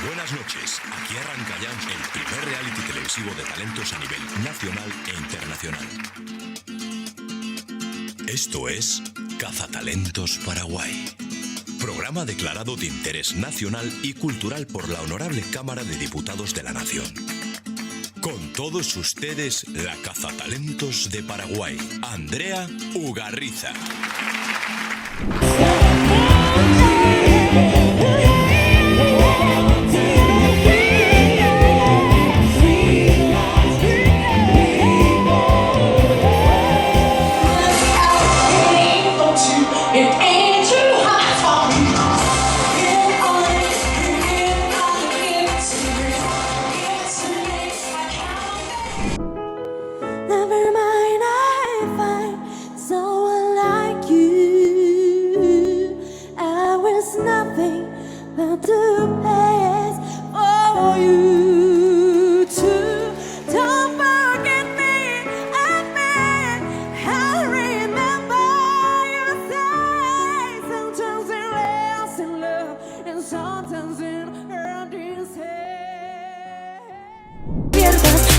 Buenas noches, aquí arranca ya el primer reality televisivo de talentos a nivel nacional e internacional. Esto es Cazatalentos Paraguay. Programa declarado de interés nacional y cultural por la Honorable Cámara de Diputados de la Nación. Con todos ustedes, la Cazatalentos de Paraguay, Andrea Ugarriza.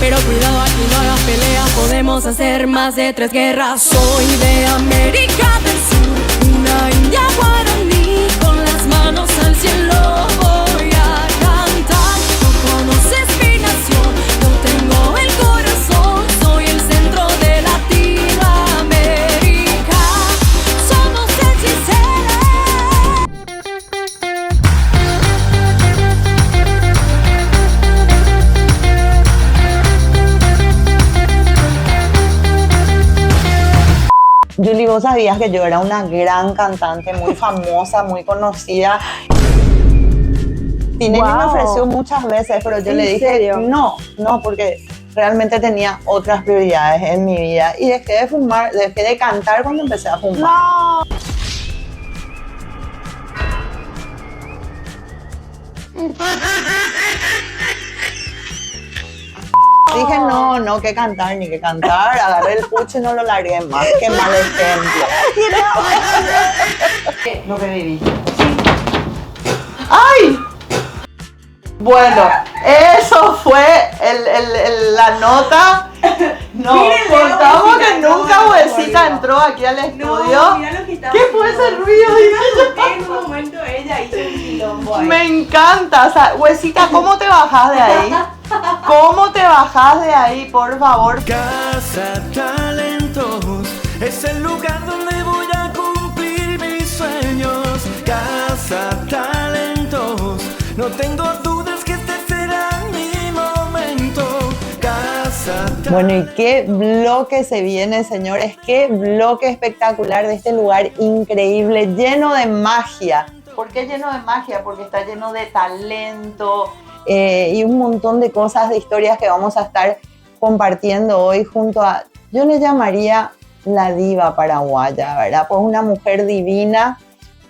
Pero cuidado, aquí no hagas peleas, podemos hacer más de 3 guerras. Soy de América del Sur, una india guaraní, con las manos al cielo voy a cantar. No conoces mi nación, no tengo el corazón, soy el centro de Latinoamérica. Somos hechiceros. Julie, ¿vos sabías que yo era una gran cantante, muy famosa, muy conocida? Tinelli me ofreció muchas veces, pero yo le dije no, porque realmente tenía otras prioridades en mi vida. Y dejé de fumar, dejé de cantar cuando empecé a fumar. ¡No! Dije, no, que cantar, ni que cantar. Agarré el pucho y no lo largué más. Qué mal ejemplo. Lo que viví. ¡Ay! Bueno, eso fue la nota. Nos contamos que nunca Huesita entró aquí al estudio. No, mira lo que estaba. ¿Qué fue ese ruido? En un momento ella hizo un quilombo ahí. Me encanta. O sea, Huesita, ¿cómo te bajás de ahí? ¿Cómo te bajás de ahí, por favor? Cazatalentos es el lugar donde voy a cumplir mis sueños. Cazatalentos, no tengo dudas que este será mi momento. Bueno, ¿y qué bloque se viene, señores? Qué bloque espectacular de este lugar increíble, lleno de magia. ¿Por qué lleno de magia? Porque está lleno de talento y un montón de cosas, de historias que vamos a estar compartiendo hoy junto a, yo le llamaría la diva paraguaya, ¿verdad? Pues una mujer divina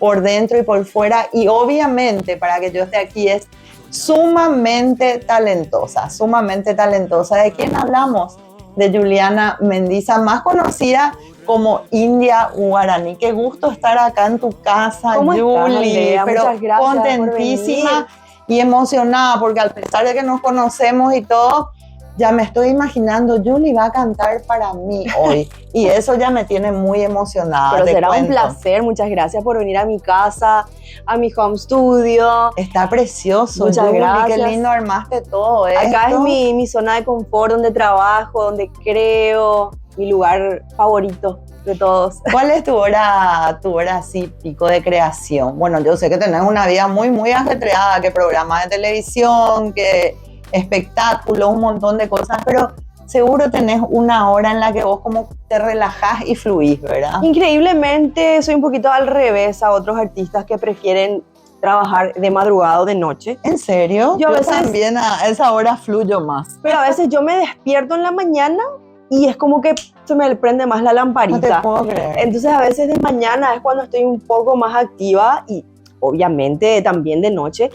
por dentro y por fuera, y obviamente para que yo esté aquí es sumamente talentosa. ¿De quién hablamos? De Juliana Mendiza, más conocida como India Guaraní. Qué gusto estar acá en tu casa, Julie. Pero muchas gracias, contentísima y emocionada, porque a pesar de que nos conocemos y todo, ya me estoy imaginando, Julie va a cantar para mí hoy. Y eso ya me tiene muy emocionada. Pero será un placer, muchas gracias por venir a mi casa, a mi home studio. Está precioso, muchas Julie, gracias. qué lindo armaste todo esto. Acá es mi zona de confort, donde trabajo, donde creo, mi lugar favorito de todos. ¿Cuál es tu hora así pico de creación? Bueno, yo sé que tenés una vida muy, muy ajetreada, que programas de televisión, que espectáculos, un montón de cosas, pero seguro tenés una hora en la que vos como te relajás y fluís, ¿verdad? Increíblemente soy un poquito al revés a otros artistas que prefieren trabajar de madrugada o de noche. ¿En serio? Yo a veces también a esa hora fluyo más. Pero a veces yo me despierto en la mañana y es como que se me prende más la lamparita. No te puedo creer. Entonces a veces de mañana es cuando estoy un poco más activa y obviamente también de noche,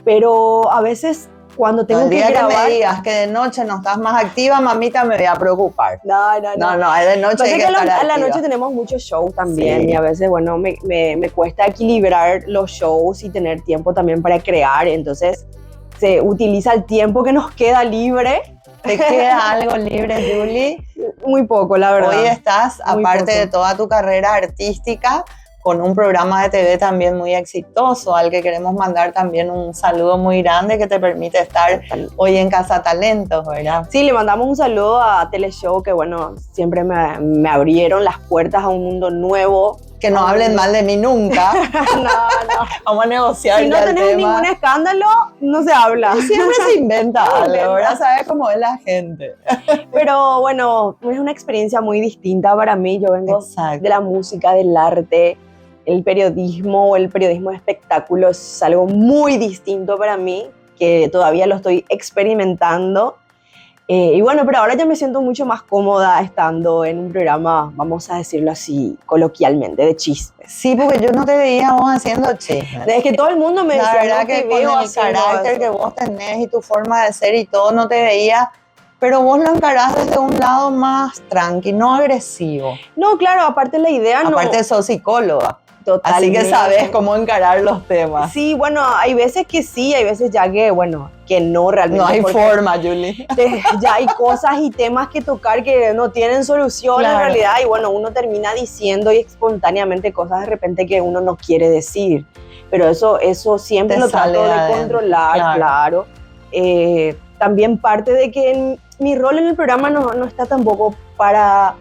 pero a veces cuando tengo que grabar... El día que me digas que de noche no estás más activa, mamita, me voy a preocupar. No, es de noche hay que estar activa. A la noche tenemos muchos shows también, sí. Y a veces, bueno, me cuesta equilibrar los shows y tener tiempo también para crear, entonces se utiliza el tiempo que nos queda libre. ¿Te queda algo libre, Julie? Muy poco, la verdad. Hoy estás, Muy aparte poco. de toda tu carrera artística, con un programa de TV también muy exitoso, al que queremos mandar también un saludo muy grande que te permite estar hoy en Casa Talentos, ¿verdad? Sí, le mandamos un saludo a Teleshow, que bueno, siempre me abrieron las puertas a un mundo nuevo. Que no hablen mal de mí nunca. No. Vamos a negociar. Si no ya el tenemos tema. ningún escándalo, no se habla. Siempre se inventa Se algo, inventa. ¿verdad? Sabes cómo es la gente. Pero bueno, es una experiencia muy distinta para mí. Yo vengo Exacto. de la música, del arte, el periodismo de espectáculo es algo muy distinto para mí, que todavía lo estoy experimentando. Y bueno, pero ahora ya me siento mucho más cómoda estando en un programa, vamos a decirlo así, coloquialmente, de chismes. Sí, porque yo no te veía vos haciendo chismes. Es que todo el mundo me La decía, verdad no que te con veo el haciendo carácter eso. que vos tenés y tu forma de ser y todo, no te veía, pero vos lo encarás desde un lado más tranqui, no agresivo. No, claro, aparte la idea no... Aparte sos psicóloga, así Totalmente. que sabes cómo encarar los temas. Sí, bueno, hay veces que sí, hay veces ya que, bueno, que no realmente. No hay porque forma, Julie. ya hay cosas y temas que tocar que no tienen solución Claro. en realidad, y bueno, uno termina diciendo y espontáneamente cosas de repente que uno no quiere decir. Pero eso siempre Te lo sale trato de adentro, controlar, claro. También parte de que mi rol en el programa no está tampoco para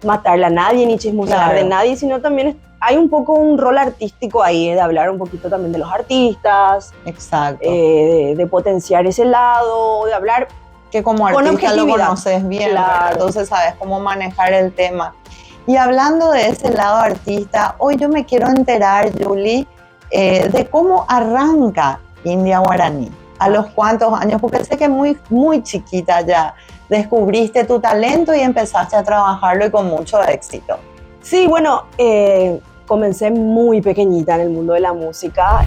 matarle a nadie ni chismosear Claro. de nadie, sino también hay un poco un rol artístico ahí, de hablar un poquito también de los artistas, Exacto. de potenciar ese lado, de hablar Que como con artista lo objetividad. conoces bien, Claro. ¿verdad? Entonces sabes cómo manejar el tema. Y hablando de ese lado artista, hoy yo me quiero enterar, Julie, de cómo arranca India Guaraní. ¿A los cuántos años? Porque sé que muy, muy chiquita ya descubriste tu talento y empezaste a trabajarlo y con mucho éxito. Sí, bueno, comencé muy pequeñita en el mundo de la música.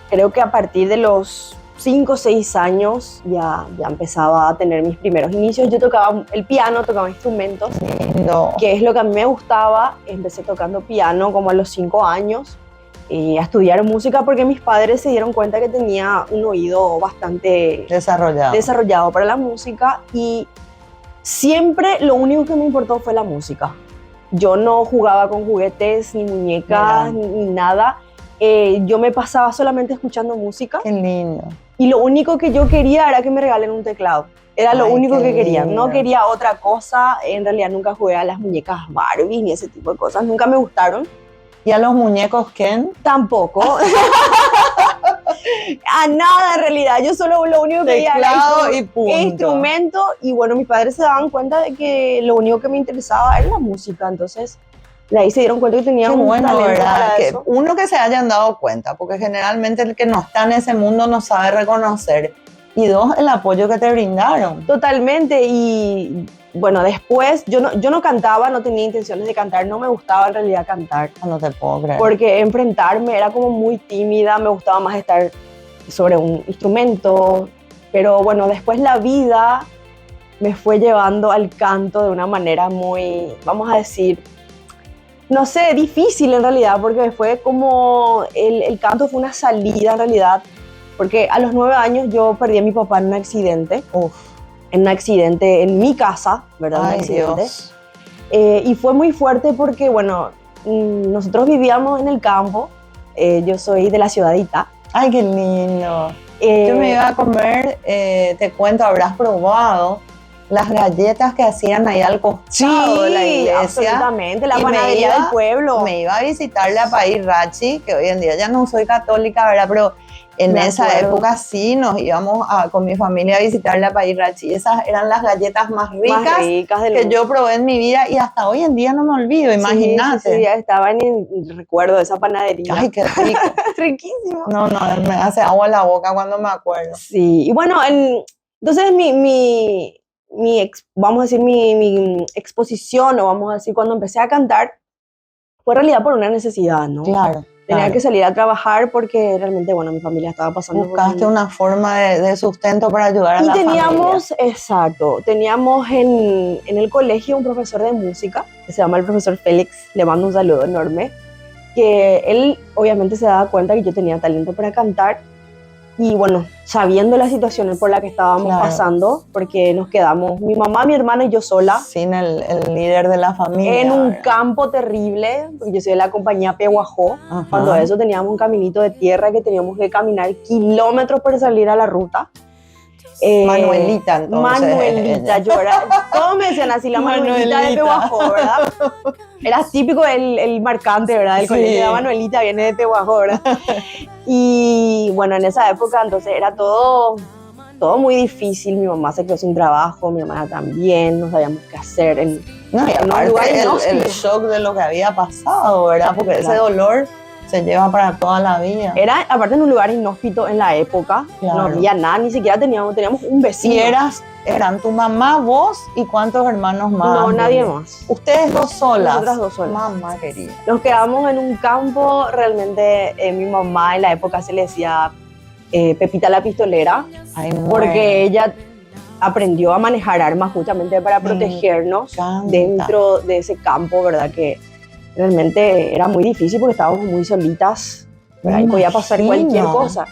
Creo que a partir de los 5 o 6 años ya empezaba a tener mis primeros inicios. Yo tocaba el piano, tocaba instrumentos, Lindo. que es lo que a mí me gustaba. Empecé tocando piano como a los 5 años y a estudiar música porque mis padres se dieron cuenta que tenía un oído bastante desarrollado para la música, y siempre lo único que me importó fue la música. Yo no jugaba con juguetes, ni muñecas, ni nada. Yo me pasaba solamente escuchando música. Qué lindo. Y lo único que yo quería era que me regalen un teclado. Era lo Ay, único qué que quería. lindo. No quería otra cosa. En realidad nunca jugué a las muñecas Barbie ni ese tipo de cosas. Nunca me gustaron. ¿Y a los muñecos Ken? Tampoco. A nada en realidad. Yo solo lo único que quería era Teclado y punto. instrumento. Y bueno, mis padres se daban cuenta de que lo único que me interesaba era la música. Entonces, de ahí se dieron cuenta que tenía Qué un bueno, talento ¿verdad? para Que eso. uno que se hayan dado cuenta, porque generalmente el que no está en ese mundo no sabe reconocer. Y dos, el apoyo que te brindaron. Totalmente. Y bueno, después yo no cantaba, no tenía intenciones de cantar, no me gustaba en realidad cantar, No te puedo creer. porque enfrentarme era como muy tímida, me gustaba más estar sobre un instrumento. Pero bueno, después la vida me fue llevando al canto de una manera muy, vamos a decir, no sé, difícil en realidad, porque fue como, el canto fue una salida en realidad, porque a los 9 años yo perdí a mi papá en un accidente. En un accidente en mi casa, ¿verdad? Un Ay, accidente. Dios. Y fue muy fuerte porque, bueno, nosotros vivíamos en el campo. Yo soy de la ciudad de Itá. Ay, qué lindo. Eh, Yo me iba a comer, te cuento, habrás probado las galletas que hacían ahí al costado de la Sí, iglesia. absolutamente, la Y me panadería iba- del pueblo. Me iba a visitarle a País Rachi, que hoy en día ya no soy católica, ¿verdad? Pero en Me esa acuerdo. época sí nos íbamos con mi familia a visitarle a País Rachi. Esas eran las galletas más ricas, Más ricas del que mundo. yo probé en mi vida y hasta hoy en día no me olvido, Sí, imagínate. Sí, ya estaba en el recuerdo de esa panadería. Ay, qué rico. Riquísimo. No, me hace agua la boca cuando me acuerdo. Sí, y bueno, entonces vamos a decir, mi exposición, o vamos a decir, cuando empecé a cantar, fue en realidad por una necesidad, ¿no? Claro. Tenía claro. que salir a trabajar porque realmente, bueno, mi familia estaba pasando por Buscaste una forma de sustento para ayudar a Y la teníamos, familia. exacto, teníamos en el colegio un profesor de música, que se llama el profesor Félix, le mando un saludo enorme, que él obviamente se daba cuenta que yo tenía talento para cantar, Y bueno, sabiendo la situación por la que estábamos Claro. pasando, porque nos quedamos, mi mamá, mi hermana y yo sola, Sin el líder de la familia. en un ¿verdad? campo terrible, porque yo soy de la compañía Pehuajó. Ajá. Cuando eso teníamos un caminito de tierra que teníamos que caminar kilómetros para salir a la ruta. Manuelita, entonces. Manuelita, yo era, todos me decían así, la Manuelita de Manuelita. Pehuajó, ¿verdad? Era típico el marcante, ¿verdad? El Sí. colegio de Manuelita viene de Pehuajó, ¿verdad? Y bueno, en esa época entonces era todo muy difícil. Mi mamá se quedó sin trabajo, mi hermana también, no sabíamos qué hacer. No, y en un aparte lugar el inhóspito. shock de lo que había pasado, ¿verdad? Porque ese Claro. dolor se lleva para toda la vida. Era aparte en un lugar inhóspito en la época, Claro. no había nada, ni siquiera teníamos un vecino. Y eran tu mamá, vos y cuántos hermanos más. No, nadie más. Ustedes dos solas. Nosotras dos solas. Mamá querida. Nos quedamos en un campo, realmente mi mamá en la época se le decía Pepita la pistolera, Ay, muero. porque ella aprendió a manejar armas justamente para protegernos encanta. dentro de ese campo, ¿verdad? Que realmente era muy difícil porque estábamos muy solitas, ¿verdad? Y podía pasar cualquier imagino. cosa.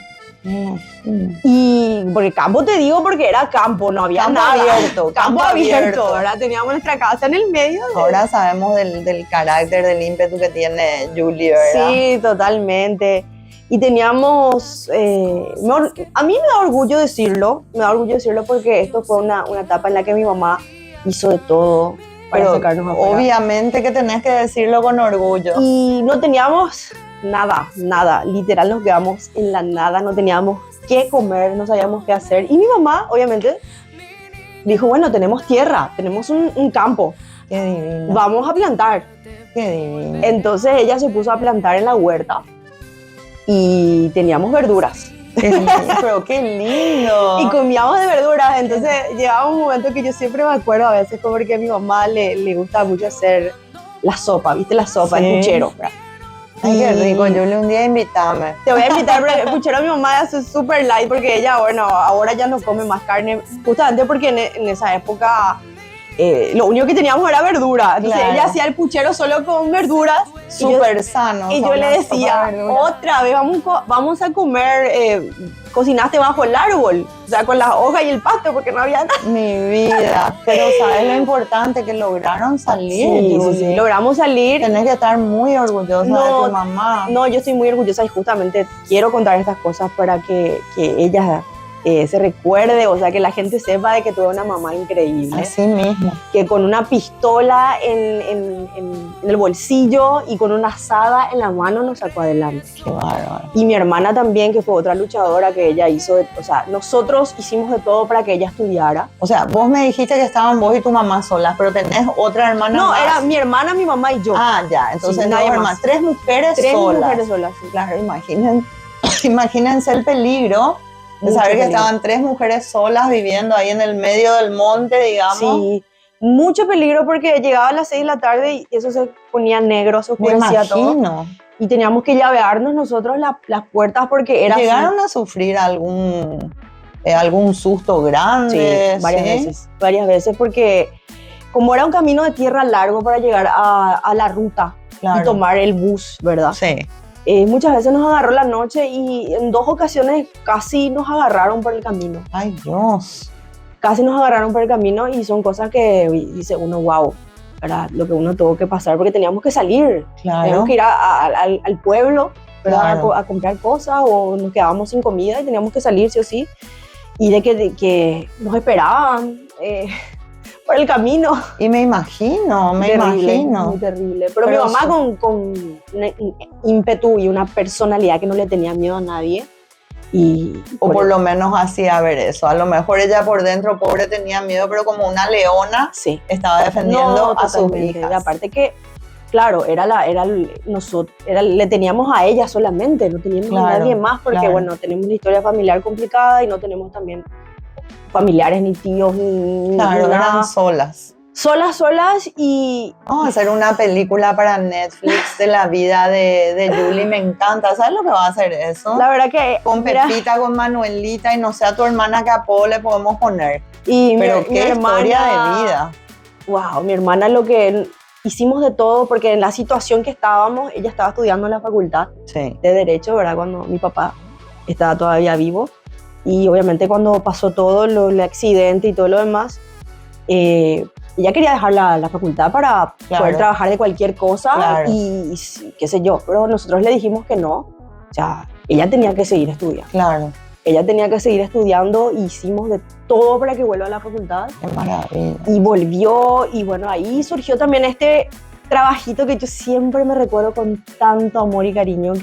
Me imagino. Y porque campo te digo porque era campo, no había Campo nada. abierto, Campo campo abierto, abierto. ¿verdad? Teníamos nuestra casa en el medio. Ahora sabemos del carácter, del ímpetu que tiene Julie, ¿verdad? Sí, totalmente. Y teníamos, a mí me da orgullo decirlo, porque esto fue una etapa en la que mi mamá hizo de todo para Pero sacarnos afuera. obviamente que tenés que decirlo con orgullo. Y no teníamos nada, literal nos quedamos en la nada, no teníamos qué comer, no sabíamos qué hacer. Y mi mamá, obviamente, dijo, bueno, tenemos tierra, tenemos un campo, Qué divino. vamos a plantar. Qué divino. Entonces ella se puso a plantar en la huerta y teníamos verduras. Qué lindo, pero qué lindo. Y comíamos de verduras, entonces llegaba un momento que yo siempre me acuerdo a veces porque a mi mamá le gusta mucho hacer la sopa, ¿viste? La sopa, Sí. el puchero. ¿verdad? Ay, qué Y rico. Julie, un día invítame. te voy a invitar, pero el puchero de mi mamá hace súper light porque ella, bueno, ahora ya no come más carne, justamente porque en esa época lo único que teníamos era verdura. Entonces Claro. ella hacía el puchero solo con verduras. y yo- Súper sano. Y o sea, yo le una sopa decía, de verdura. otra vez vamos a comer, cocinaste bajo el árbol, o sea, con las hojas y el pasto, porque no había nada. Mi vida. Pero ¿sabes lo importante? Que lograron salir, Julie. Logramos salir. Tenés que estar muy orgullosa No, de tu mamá. No, yo estoy muy orgullosa y justamente quiero contar estas cosas para que ella se recuerde, o sea, que la gente sepa de que tuve una mamá increíble, Así mismo. que con una pistola en el bolsillo y con una asada en la mano nos sacó adelante. Qué bárbaro. Y mi hermana también, que fue otra luchadora que ella hizo, o sea, nosotros hicimos de todo para que ella estudiara. O sea, vos me dijiste que estaban vos y tu mamá solas, pero tenés otra hermana No, más. era mi hermana, mi mamá y yo. Ah, ya. Entonces, Sí, no, nadie hermanas. más. 3 mujeres Tres solas. mujeres solas, sí. Claro, imagínense el peligro de Mucho saber que peligro. estaban 3 mujeres solas viviendo ahí en el medio del monte, digamos. Sí, mucho peligro porque llegaba a las 6 de la tarde y eso se ponía negro, se Me oscurecía todo. imagino. Y teníamos que llavearnos nosotros las puertas porque era así. ¿Llegaron a sufrir algún susto Sí, grande? varias veces porque como era un camino de tierra largo para llegar a la ruta Claro. y tomar el bus, ¿verdad? Sí. Muchas veces nos agarró la noche y en 2 ocasiones casi nos agarraron por el camino. Ay, Dios. Casi nos agarraron por el camino y son cosas que dice uno, wow, ¿verdad? Lo que uno tuvo que pasar porque teníamos que salir. Claro. Teníamos que ir al pueblo, ¿verdad? Claro. A comprar cosas o nos quedábamos sin comida y teníamos que salir sí o sí. Y de que nos esperaban por el camino. Y me imagino, me Terrible, imagino. muy terrible. Pero mi Pero mamá sí. con un ímpetu y una personalidad que no le tenía miedo a nadie. Y O por lo menos hacía ver eso. A lo mejor ella por dentro, pobre, tenía miedo, pero como una leona sí. estaba defendiendo a sus totalmente. hijas. Y aparte que, claro, le teníamos a ella solamente, no teníamos a Claro, nadie más, porque claro. bueno, tenemos una historia familiar complicada y no tenemos también familiares ni tíos ni Claro, nada. eran solas. Solas y Vamos a hacer una película para Netflix de la vida de Julie, me encanta. ¿Sabes lo que va a hacer eso? la verdad que Con mira, Pepita, con Manuelita y no sé a tu hermana que apodo le podemos poner. y Pero mi qué historia de vida. Wow, mi hermana lo que hicimos de todo porque en la situación que estábamos, ella estaba estudiando en la facultad Sí. de Derecho, ¿verdad? Cuando mi papá estaba todavía vivo. Y obviamente cuando pasó todo el accidente y todo lo demás, ella quería dejar la facultad para poder trabajar de cualquier cosa y qué sé yo. Pero nosotros le dijimos que no. O sea, ella tenía que seguir estudiando. Claro. Ella tenía que seguir estudiando, hicimos de todo para que vuelva a la facultad. Qué maravilla. Y volvió, y bueno, ahí surgió también este trabajito que yo siempre me recuerdo con tanto amor y cariño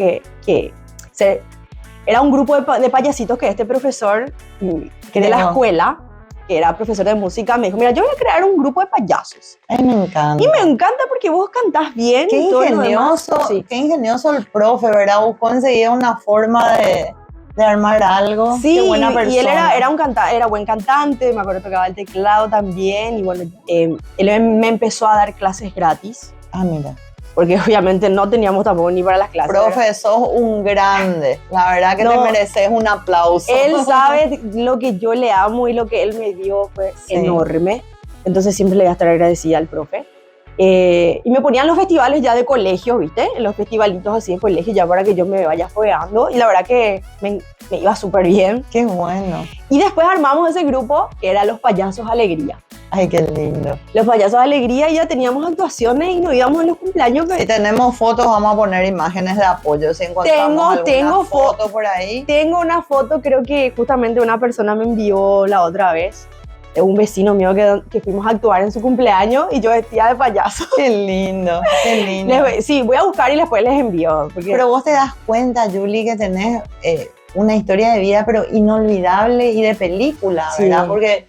era un grupo de payasitos que este profesor de la escuela, que era profesor de música, me dijo, mira, yo voy a crear un grupo de payasos. Ay, me encanta. Y me encanta porque vos cantás bien. Qué ingenioso, qué ingenioso el profe, ¿verdad? Buscó enseguida una forma de armar algo. Sí, qué buena persona. Y él era buen cantante, me acuerdo que tocaba el teclado también, y bueno, él me empezó a dar clases gratis. Ah, mira. Porque obviamente no teníamos tampoco ni para las clases. Profe, sos un grande. La verdad que te mereces un aplauso. Él sabe lo que yo le amo y lo que él me dio fue enorme. Entonces siempre le voy a estar agradecida al profe. Y me ponían los festivales ya de colegio, ¿viste? Los festivalitos así de colegio ya para que yo me vaya fogueando. Y la verdad que me iba súper bien. Qué bueno. Y después armamos ese grupo que era Los Payasos Alegría. Ay, qué lindo. Los Payasos Alegría, y ya teníamos actuaciones y nos íbamos en los cumpleaños. Si tenemos fotos, vamos a poner imágenes de apoyo. Si encontramos tengo foto por ahí. Tengo una foto, creo que justamente una persona me envió la otra vez. Un vecino mío que fuimos a actuar en su cumpleaños y yo vestida de payaso. Qué lindo, qué lindo. Sí, voy a buscar y después les envío. Pero vos te das cuenta, Julie, que tenés una historia de vida pero inolvidable y de película, ¿verdad? Porque,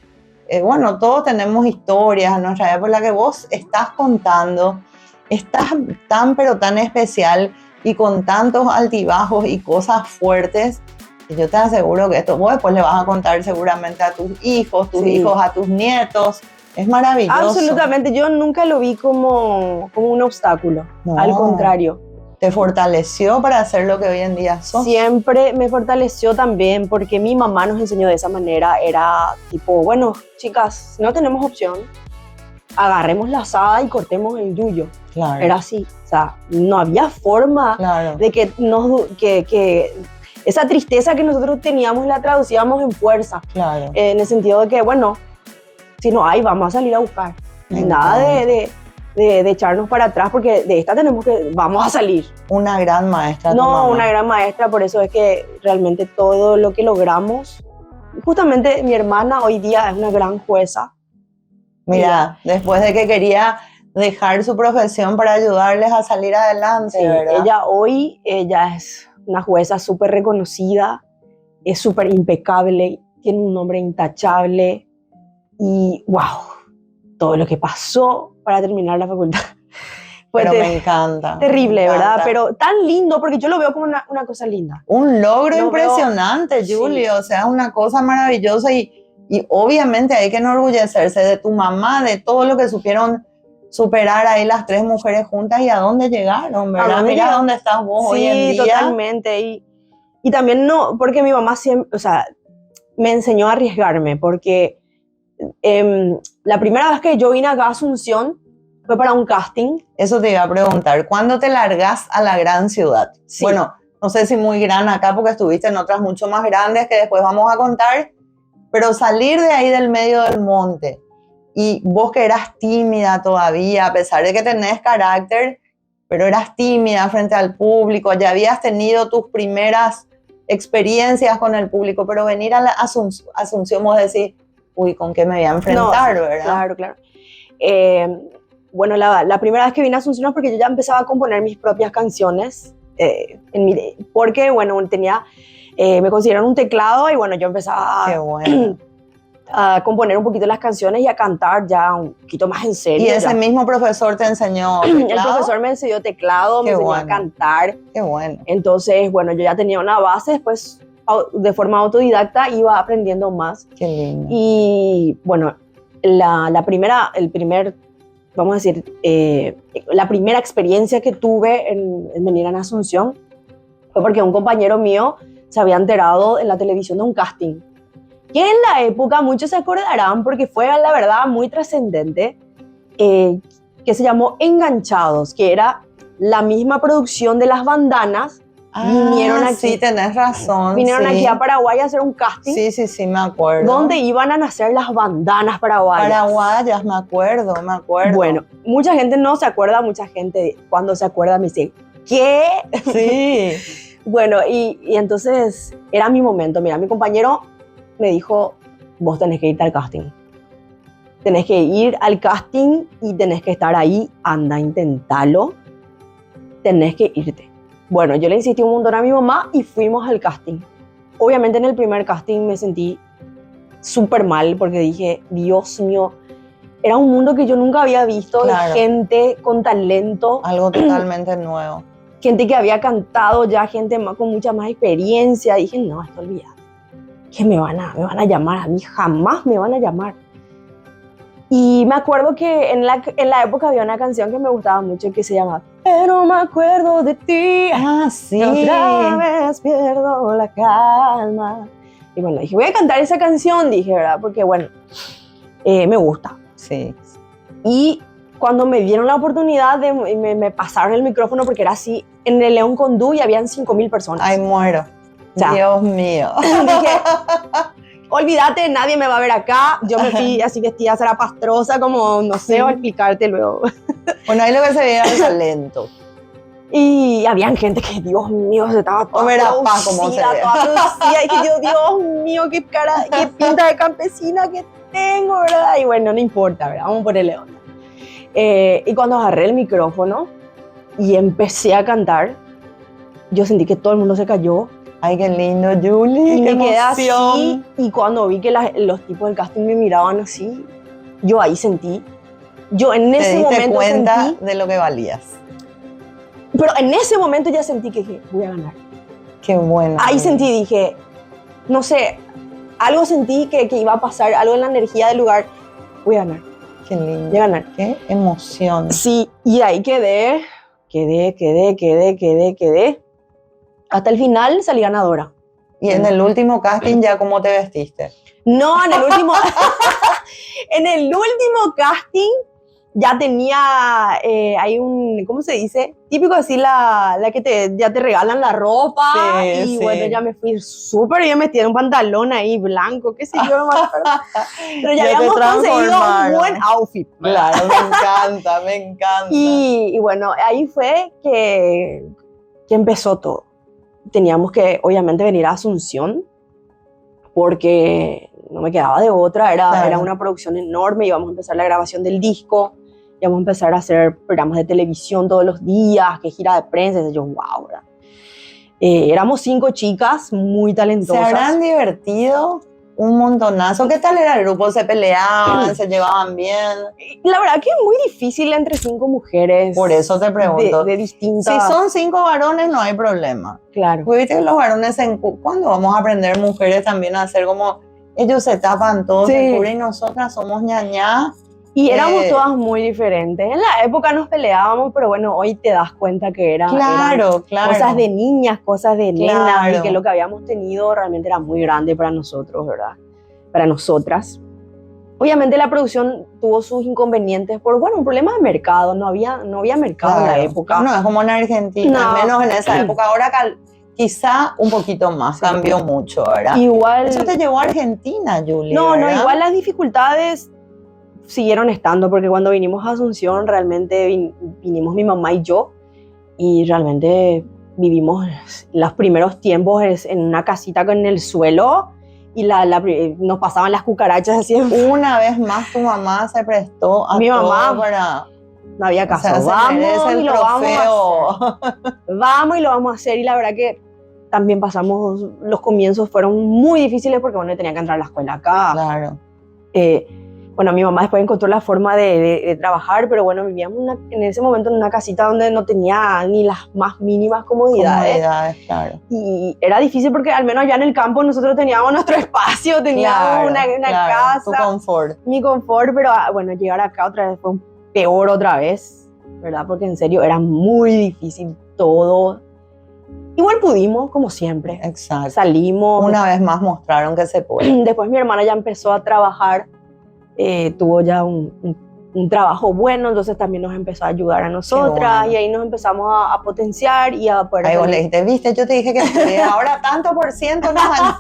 bueno, todos tenemos historias en nuestra vida por la que vos estás contando. Estás tan pero tan especial y con tantos altibajos y cosas fuertes. Yo te aseguro que esto vos después le vas a contar seguramente a tus hijos a tus nietos. Es maravilloso. Absolutamente, yo nunca lo vi como un obstáculo. No. Al contrario. Te fortaleció para hacer lo que hoy en día sos. Siempre me fortaleció también porque mi mamá nos enseñó de esa manera. Era tipo, bueno, chicas, no tenemos opción. Agarremos la asada y cortemos el yuyo. Claro. Era así. O sea, no había forma de que esa tristeza que nosotros teníamos la traducíamos en fuerza. Claro. En el sentido de que, bueno, si no hay, vamos a salir a buscar. Nada de echarnos para atrás, porque de esta vamos a salir. Una gran maestra. No, una gran maestra, por eso es que realmente todo lo que logramos, justamente mi hermana hoy día es una gran jueza. Mira, después de que quería dejar su profesión para ayudarles a salir adelante, sí, ¿verdad? Ella es una jueza súper reconocida, es súper impecable, tiene un nombre intachable y wow, todo lo que pasó para terminar la facultad. Pero me encanta. Terrible, ¿verdad? Pero tan lindo, porque yo lo veo como una cosa linda. Un logro impresionante, Julie, o sea, una cosa maravillosa y obviamente hay que enorgullecerse de tu mamá, de todo lo que supieron superar ahí las tres mujeres juntas y a dónde llegaron, ¿verdad? Mira dónde estás vos hoy en día. Sí, totalmente. Y también no, porque mi mamá siempre, o sea, me enseñó a arriesgarme, porque la primera vez que yo vine acá a Asunción fue para un casting. Eso te iba a preguntar, ¿cuándo te largas a la gran ciudad? Sí. Bueno, no sé si muy gran acá porque estuviste en otras mucho más grandes que después vamos a contar, pero salir de ahí del medio del monte. Y vos que eras tímida todavía, a pesar de que tenés carácter, pero eras tímida frente al público, ya habías tenido tus primeras experiencias con el público, pero venir a la Asunción vos decís, uy, ¿con qué me voy a enfrentar, verdad? Claro. Bueno, la primera vez que vine a Asunción es porque yo ya empezaba a componer mis propias canciones, porque, bueno, me consideraron un teclado y, bueno, yo empezaba Qué bueno. a componer un poquito las canciones y a cantar ya un poquito más en serio. ¿Y ese mismo profesor te enseñó teclado? El profesor me enseñó teclado, me enseñó a cantar. Qué bueno. Entonces, bueno, yo ya tenía una base, después de forma autodidacta iba aprendiendo más. Qué lindo. Y, bueno, la primera experiencia que tuve en venir a Asunción fue porque un compañero mío se había enterado en la televisión de un casting. Que en la época muchos se acordarán porque fue, la verdad, muy trascendente, que se llamó Enganchados, que era la misma producción de Las Bandanas, Vinieron aquí. Sí, tenés razón. Vinieron sí. aquí a Paraguay a hacer un casting. Sí, me acuerdo. Donde iban a nacer las bandanas paraguayas. Paraguayas, me acuerdo. Bueno, mucha gente no se acuerda, mucha gente cuando se acuerda me dice, ¿qué? Sí. Bueno, y entonces era mi momento. Mira, mi compañero me dijo, vos tenés que irte al casting. Tenés que ir al casting y tenés que estar ahí. Anda, intentalo. Tenés que irte. Bueno, yo le insistí un montón a mi mamá y fuimos al casting. Obviamente en el primer casting me sentí súper mal porque dije, Dios mío, era un mundo que yo nunca había visto, Claro. de gente con talento. Algo totalmente nuevo. Gente que había cantado ya, gente con mucha más experiencia. Dije, no, esto olvidado. Que me van a llamar a mí, jamás me van a llamar. Y me acuerdo que en la época había una canción que me gustaba mucho que se llama Pero me acuerdo de ti. Sí. Otra vez pierdo la calma. Y bueno, dije, voy a cantar esa canción, dije, ¿verdad? Porque bueno, me gusta. Sí. Y cuando me dieron la oportunidad, me pasaron el micrófono porque era así, en el León Condú y habían 5.000 personas. Ay, muero. Ya. Dios mío. Dije, olvídate, nadie me va a ver acá. Yo me fui así vestida zarapastrosa, como, no sé, voy a explicarte luego. Bueno, ahí lo que se veía era el talento. Y habían gente que, Dios mío, se estaba toda Verapá, como se ve. toda producida. Y que yo, Dios mío, qué cara, qué pinta de campesina que tengo, ¿verdad? Y bueno, no importa, ¿verdad? Vamos a ponerle onda. Y cuando agarré el micrófono y empecé a cantar, yo sentí que todo el mundo se cayó. Ay, qué lindo, Julie. Y qué me quedé emoción. así. Y cuando vi que los tipos del casting me miraban así, yo ahí sentí. Yo en Te ese diste momento cuenta sentí. de lo que valías. Pero en ese momento ya sentí que dije, voy a ganar. Qué bueno. Ahí sentí, dije, no sé, algo sentí que iba a pasar, algo en la energía del lugar. Voy a ganar, Qué lindo. voy a ganar. Qué emoción. Sí, y ahí quedé. Hasta el final salí ganadora. Y en el último casting, ¿ya cómo te vestiste? No, en el último, en el último casting ya tenía, hay un, ¿cómo se dice? Típico así la que ya te regalan la ropa. Sí, Y sí. bueno, ya me fui súper bien metida en un pantalón ahí blanco, qué sé yo, no me acuerdo. Pero ya Ya te habíamos conseguido un transformaron. buen outfit. Claro, me encanta, me encanta. Y bueno, ahí fue que empezó todo. Teníamos que, obviamente, venir a Asunción porque no me quedaba de otra. Claro. Era una producción enorme. Íbamos a empezar la grabación del disco. Íbamos a empezar a hacer programas de televisión todos los días, que gira de prensa. Y yo, wow, ¿verdad? Éramos 5 chicas muy ¿Se talentosas. habrán divertido un montonazo? ¿Qué tal era el grupo? ¿Se peleaban? ¿Se llevaban bien? La verdad que es muy difícil entre 5 mujeres. Por eso te pregunto. De distintas. Si son 5 varones, no hay problema. Claro. Porque viste que los varones, ¿cuándo vamos a aprender mujeres también a hacer como ellos se tapan todo, Sí. se cubren y nosotras somos ñañá? Y éramos todas muy diferentes. En la época nos peleábamos, pero bueno, hoy te das cuenta que eran Claro. cosas de niñas, cosas de nenas, Claro. y que lo que habíamos tenido realmente era muy grande para nosotros, ¿verdad? Para nosotras. Obviamente la producción tuvo sus inconvenientes por, bueno, un problema de mercado. No había mercado en la Claro. época. No, es como en Argentina, No. al menos en esa época. Ahora quizá un poquito más, Sí. cambió mucho, ¿verdad? Igual... Eso te llevó a Argentina, Julie, No, ¿verdad? igual las dificultades siguieron estando, porque cuando vinimos a Asunción realmente vinimos mi mamá y yo, y realmente vivimos los primeros tiempos en una casita en el suelo, y nos pasaban las cucarachas así, Una vez más tu mamá se prestó a Mi todo mamá, para... no había caso. O sea, se merece Vamos el y lo vamos a trofeo. hacer. Vamos y lo vamos a hacer, y la verdad que también pasamos, los comienzos fueron muy difíciles porque bueno, tenía que entrar a la escuela acá. Claro. Bueno, mi mamá después encontró la forma de trabajar, pero bueno, vivíamos en ese momento en una casita donde no tenía ni las más mínimas comodidades. Comodidades, claro. Y era difícil porque al menos allá en el campo nosotros teníamos nuestro espacio, teníamos una claro, tu casa, confort. mi confort, pero bueno, llegar acá otra vez fue peor otra vez, ¿verdad? Porque en serio era muy difícil todo. Igual pudimos, como siempre. Exacto. Salimos. Una vez más mostraron que se puede. Después mi hermana ya empezó a trabajar, tuvo ya un un trabajo bueno, entonces también nos empezó a ayudar a nosotras, bueno. y ahí nos empezamos a potenciar y a poder... Ahí vos hacer- le dijiste, viste, yo te dije que estudié, ahora tanto por ciento no van.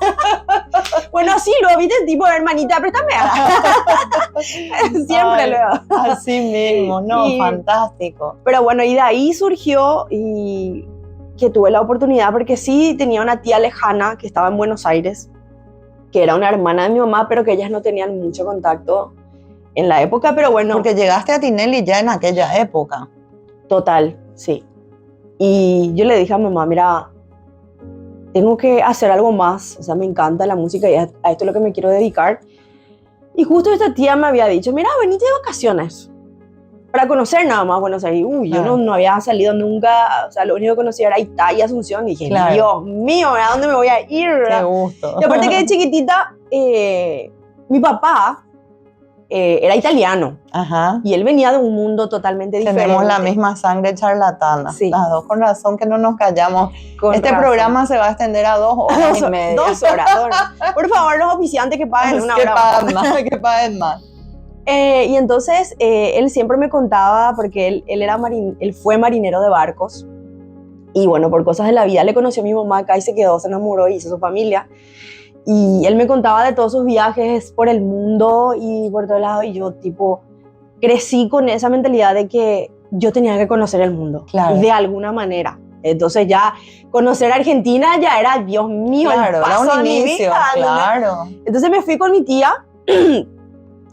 Bueno, sí, lo viste, tipo, hermanita, préstame. Siempre Ay, lo... Así mismo, no, Y- fantástico. Pero bueno, y de ahí surgió y que tuve la oportunidad, porque sí tenía una tía lejana que estaba en Buenos Aires, que era una hermana de mi mamá, pero que ellas no tenían mucho contacto en la época, pero bueno, Porque llegaste a Tinelli ya en aquella época. total, sí. Y yo le dije a mamá, mira, tengo que hacer algo más, o sea, me encanta la música y a esto es lo que me quiero dedicar. Y justo esta tía me había dicho, mira, venite de vacaciones para conocer nada más Buenos Aires. Uy, yo Claro. no había salido nunca, o sea, lo único que conocía era Itá y Asunción. Y dije, Claro. Dios mío, ¿a dónde me voy a ir? Qué gusto. Y aparte que de chiquitita, mi papá era italiano Ajá. y él venía de un mundo totalmente diferente. Tenemos la misma sangre charlatana. Sí. Las dos, con razón que no nos callamos. Con Este razón. programa se va a extender a 2 horas y media. 2 horas. Por favor, los oficiantes que paguen una que hora. paguen más, que paguen más. Y entonces él siempre me contaba, porque él fue marinero de barcos, y bueno, por cosas de la vida le conoció a mi mamá acá y se quedó, se enamoró y hizo su familia. Y él me contaba de todos sus viajes por el mundo y por todos lados, y yo tipo crecí con esa mentalidad de que yo tenía que conocer el mundo, Claro. de alguna manera. Entonces ya conocer Argentina ya era, Dios mío, Claro, el era paso un de mi inicio, vida, ¿entendés? claro. Entonces me fui con mi tía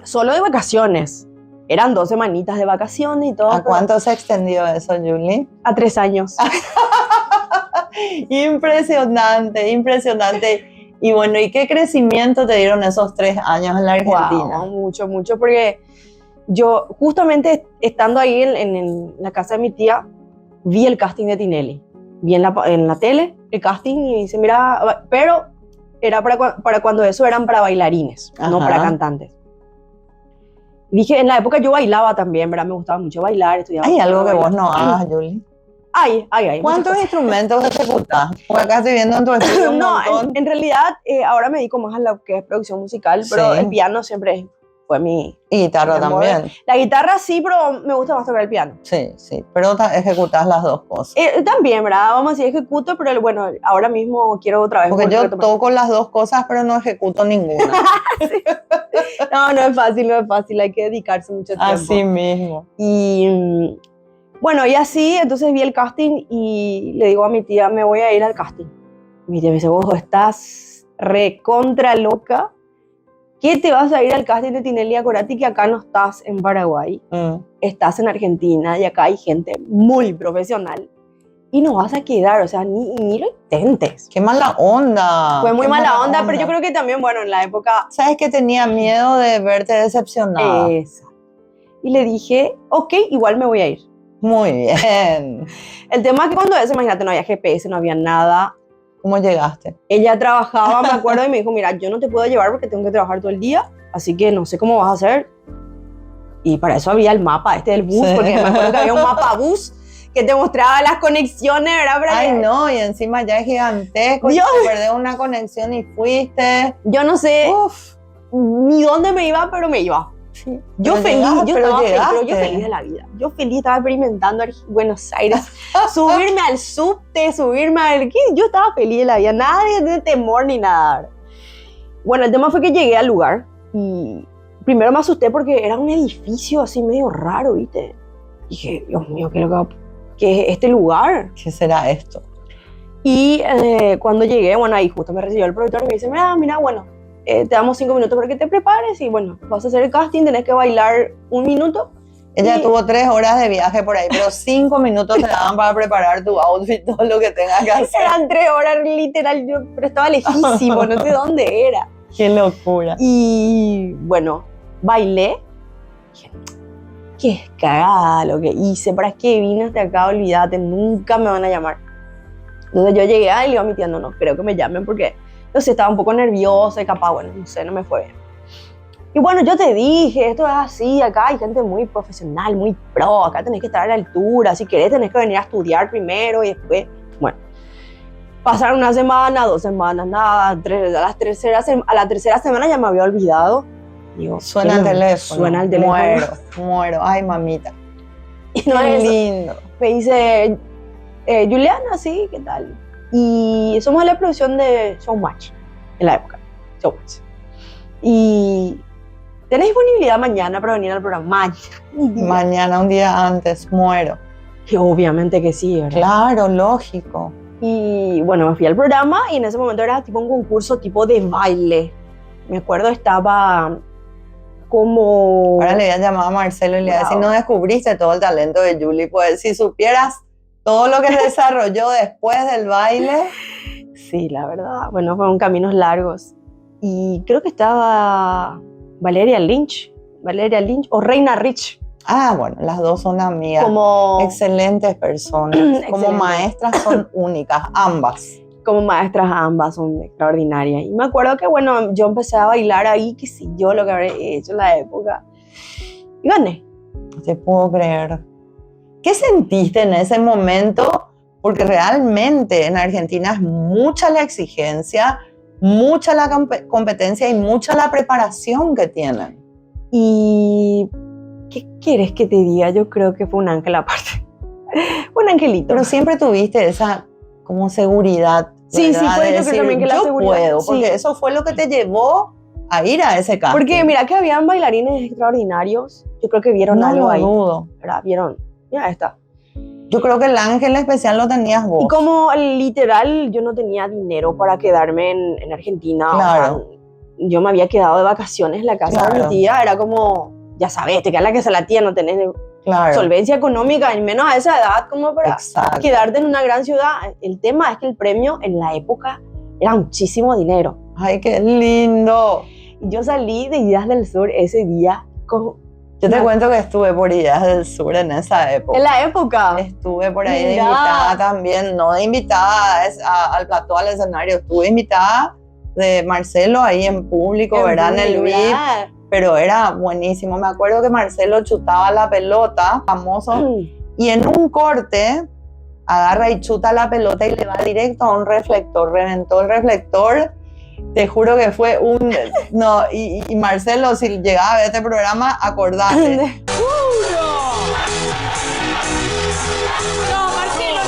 solo de vacaciones. Eran 2 semanitas de vacaciones y todo. ¿A pero cuánto se extendió eso, Julie? A 3 años. Impresionante, impresionante. Y bueno, ¿y qué crecimiento te dieron esos 3 años en la Argentina? Wow, mucho, mucho, porque yo justamente estando ahí en la casa de mi tía, vi el casting de Tinelli. Vi en la tele el casting y dice, mira, pero era para cuando eso eran para bailarines, no Ajá. para cantantes. Dije, en la época yo bailaba también, ¿verdad? Me gustaba mucho bailar, estudiaba. Hay algo que vos bailar. no hagas, Julie. Hay. ¿Cuántos muchas instrumentos ejecutas? Porque acá estoy viendo en tu estudio cosas. un No, montón. en realidad ahora me dedico más a lo que es producción musical, pero Sí. el piano siempre fue mi... Y guitarra mi amor. también. La guitarra sí, pero me gusta más tocar el piano. Sí, sí. Pero ejecutas las dos cosas. También, ¿verdad? Vamos a decir ejecuto, pero bueno, ahora mismo quiero otra vez. Porque volver a yo tomar. toco las dos cosas, pero no ejecuto ninguna. No es fácil, hay que dedicarse mucho tiempo. Así mismo. Y bueno, y así, entonces vi el casting y le digo a mi tía, me voy a ir al casting. Mi tía me dice, vos estás recontra loca. ¿Qué te vas a ir al casting de Tinelli? Acordate que acá no estás en Paraguay, estás en Argentina y acá hay gente muy profesional y no vas a quedar, o sea, ni lo intentes. Qué mala onda. Fue muy qué mala onda, pero yo creo que también, bueno, en la época... ¿Sabes que tenía miedo de verte decepcionada? Esa. Y le dije, ok, igual me voy a ir. Muy bien. El tema es que cuando eso, imagínate, no había GPS, no había nada. ¿Cómo llegaste? Ella trabajaba, me acuerdo, y me dijo, mira, yo no te puedo llevar porque tengo que trabajar todo el día, así que no sé cómo vas a hacer. Y para eso había el mapa del bus, Sí. porque me acuerdo que había un mapa bus que te mostraba las conexiones, ¿verdad? Para Ay, que- no, y encima ya es gigantesco. Dios. Y te perdés una conexión y fuiste. Yo no sé Uf. ni dónde me iba, pero me iba. Yo Pero feliz, llegaste, yo pero estaba feliz, pero yo llegaste. feliz de la vida. Yo feliz, estaba experimentando Buenos Aires, subirme al subte, subirme al... ¿qué? Yo estaba feliz de la vida, nada de temor ni nada. Bueno, el tema fue que llegué al lugar y primero me asusté porque era un edificio así medio raro, ¿viste? Dije, Dios mío, ¿qué es este lugar? ¿Qué será esto? Y cuando llegué, bueno, ahí justo me recibió el productor y me dice, mira, bueno, te damos 5 minutos para que te prepares y bueno, vas a hacer el casting, tenés que bailar 1 minuto. Ella Sí. tuvo 3 horas de viaje por ahí, pero 5 minutos te daban para preparar tu outfit, todo lo que tengas que hacer. Eran 3 horas literal, pero estaba lejísimo, no sé dónde era. Qué locura. Y bueno, bailé. Dije, qué cagada lo que hice, ¿para qué vine hasta acá? Olvídate, nunca me van a llamar. Entonces yo llegué y le digo a mi tía, no creo que me llamen porque, no sé, estaba un poco nerviosa y capaz, bueno, no sé, no me fue bien. Y bueno, yo te dije, esto es así, acá hay gente muy profesional, muy pro, acá tenés que estar a la altura, si querés tenés que venir a estudiar primero y después, bueno. Pasaron 1 semana, 2 semanas, nada, a la tercera semana ya me había olvidado. Digo, Suena el teléfono. Suena el teléfono. Muero. Ay, mamita. Y no Qué es eso. lindo. Me dice, Juliana, sí, ¿qué tal? Y somos de la producción de Showmatch, en la época, Showmatch. Y ¿tenés disponibilidad mañana para venir al programa? Mañana, un día antes, muero. Y obviamente que sí, ¿verdad? Claro, lógico. Y bueno, me fui al programa y en ese momento era tipo un concurso tipo de baile. Me acuerdo, estaba como... Ahora le voy a llamar a Marcelo y le voy a decir, Wow. no descubriste todo el talento de Julie. Pues si supieras todo lo que desarrolló después del baile. Sí, la verdad. Bueno, fueron caminos largos. Y creo que estaba Valeria Lynch o Reina Rich. Ah, bueno, las dos son amigas. Como, Excelentes personas. Como Excelente. maestras son únicas, ambas. como maestras ambas, son extraordinarias. Y me acuerdo que, bueno, yo empecé a bailar ahí, qué sé yo, lo que habré hecho en la época. Y gané. No te puedo creer. ¿Qué sentiste en ese momento? Porque realmente en Argentina es mucha la exigencia, mucha la competencia y mucha la preparación que tienen. Y, ¿qué quieres que te diga? Yo creo que fue un ángel aparte. Un angelito. Pero siempre tuviste esa como seguridad. Sí, ¿verdad? sí, pues De yo creo decir, también que la yo seguridad. puedo, Sí. porque eso fue lo que te llevó a ir a ese casting. Porque mira que habían bailarines extraordinarios. Yo creo que vieron no algo lo ahí. dudo. ¿Verdad? Vieron. Mira esta. Yo creo que el ángel especial lo tenías vos. Y como literal yo no tenía dinero para quedarme en Argentina. Claro. O sea, yo me había quedado de vacaciones en la casa de Claro. mi tía. Era como, ya sabes, te quedas la casa de la tía, no tenés Claro. solvencia económica, y menos a esa edad como para Exacto. quedarte en una gran ciudad. El tema es que el premio en la época era muchísimo dinero. Ay, qué lindo. Y yo salí de Ideas del Sur ese día con... Yo te cuento que estuve por Ideas del Sur en esa época. En la época. Estuve por ahí de Mira. invitada también, no de invitada al plató, al escenario, estuve invitada de Marcelo ahí en público, ¿verdad? En el VIP, ¿verdad? pero era buenísimo. Me acuerdo que Marcelo chutaba la pelota, famoso, y en un corte agarra y chuta la pelota y le va directo a un reflector, reventó el reflector. Te juro que fue un... No, y Marcelo, si llegaba a ver este programa, acordate. No, Marcelo,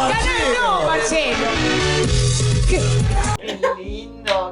no, Marcelo.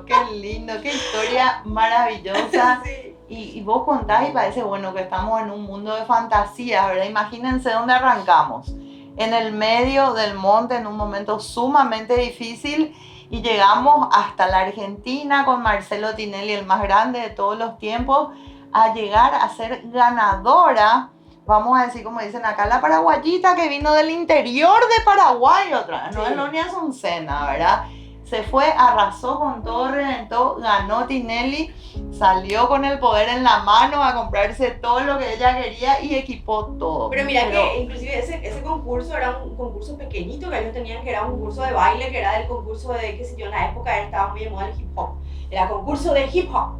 Qué lindo, qué historia maravillosa. Y vos contás y parece, bueno, que estamos en un mundo de fantasías, ¿verdad? Imagínense dónde arrancamos. En el medio del monte, en un momento sumamente difícil, y llegamos hasta la Argentina con Marcelo Tinelli, el más grande de todos los tiempos, a llegar a ser ganadora, vamos a decir, como dicen acá, la paraguayita que vino del interior de Paraguay otra vez, no es Lonia Azucena, ¿verdad? Se fue, arrasó con todo, reventó, ganó Tinelli, salió con el poder en la mano a comprarse todo lo que ella quería y equipó todo. Pero mira que inclusive ese concurso era un concurso pequeñito que ellos tenían, que era un concurso de baile, que era del concurso de, qué sé yo, en la época estaba muy de moda el hip hop. Era concurso de hip hop.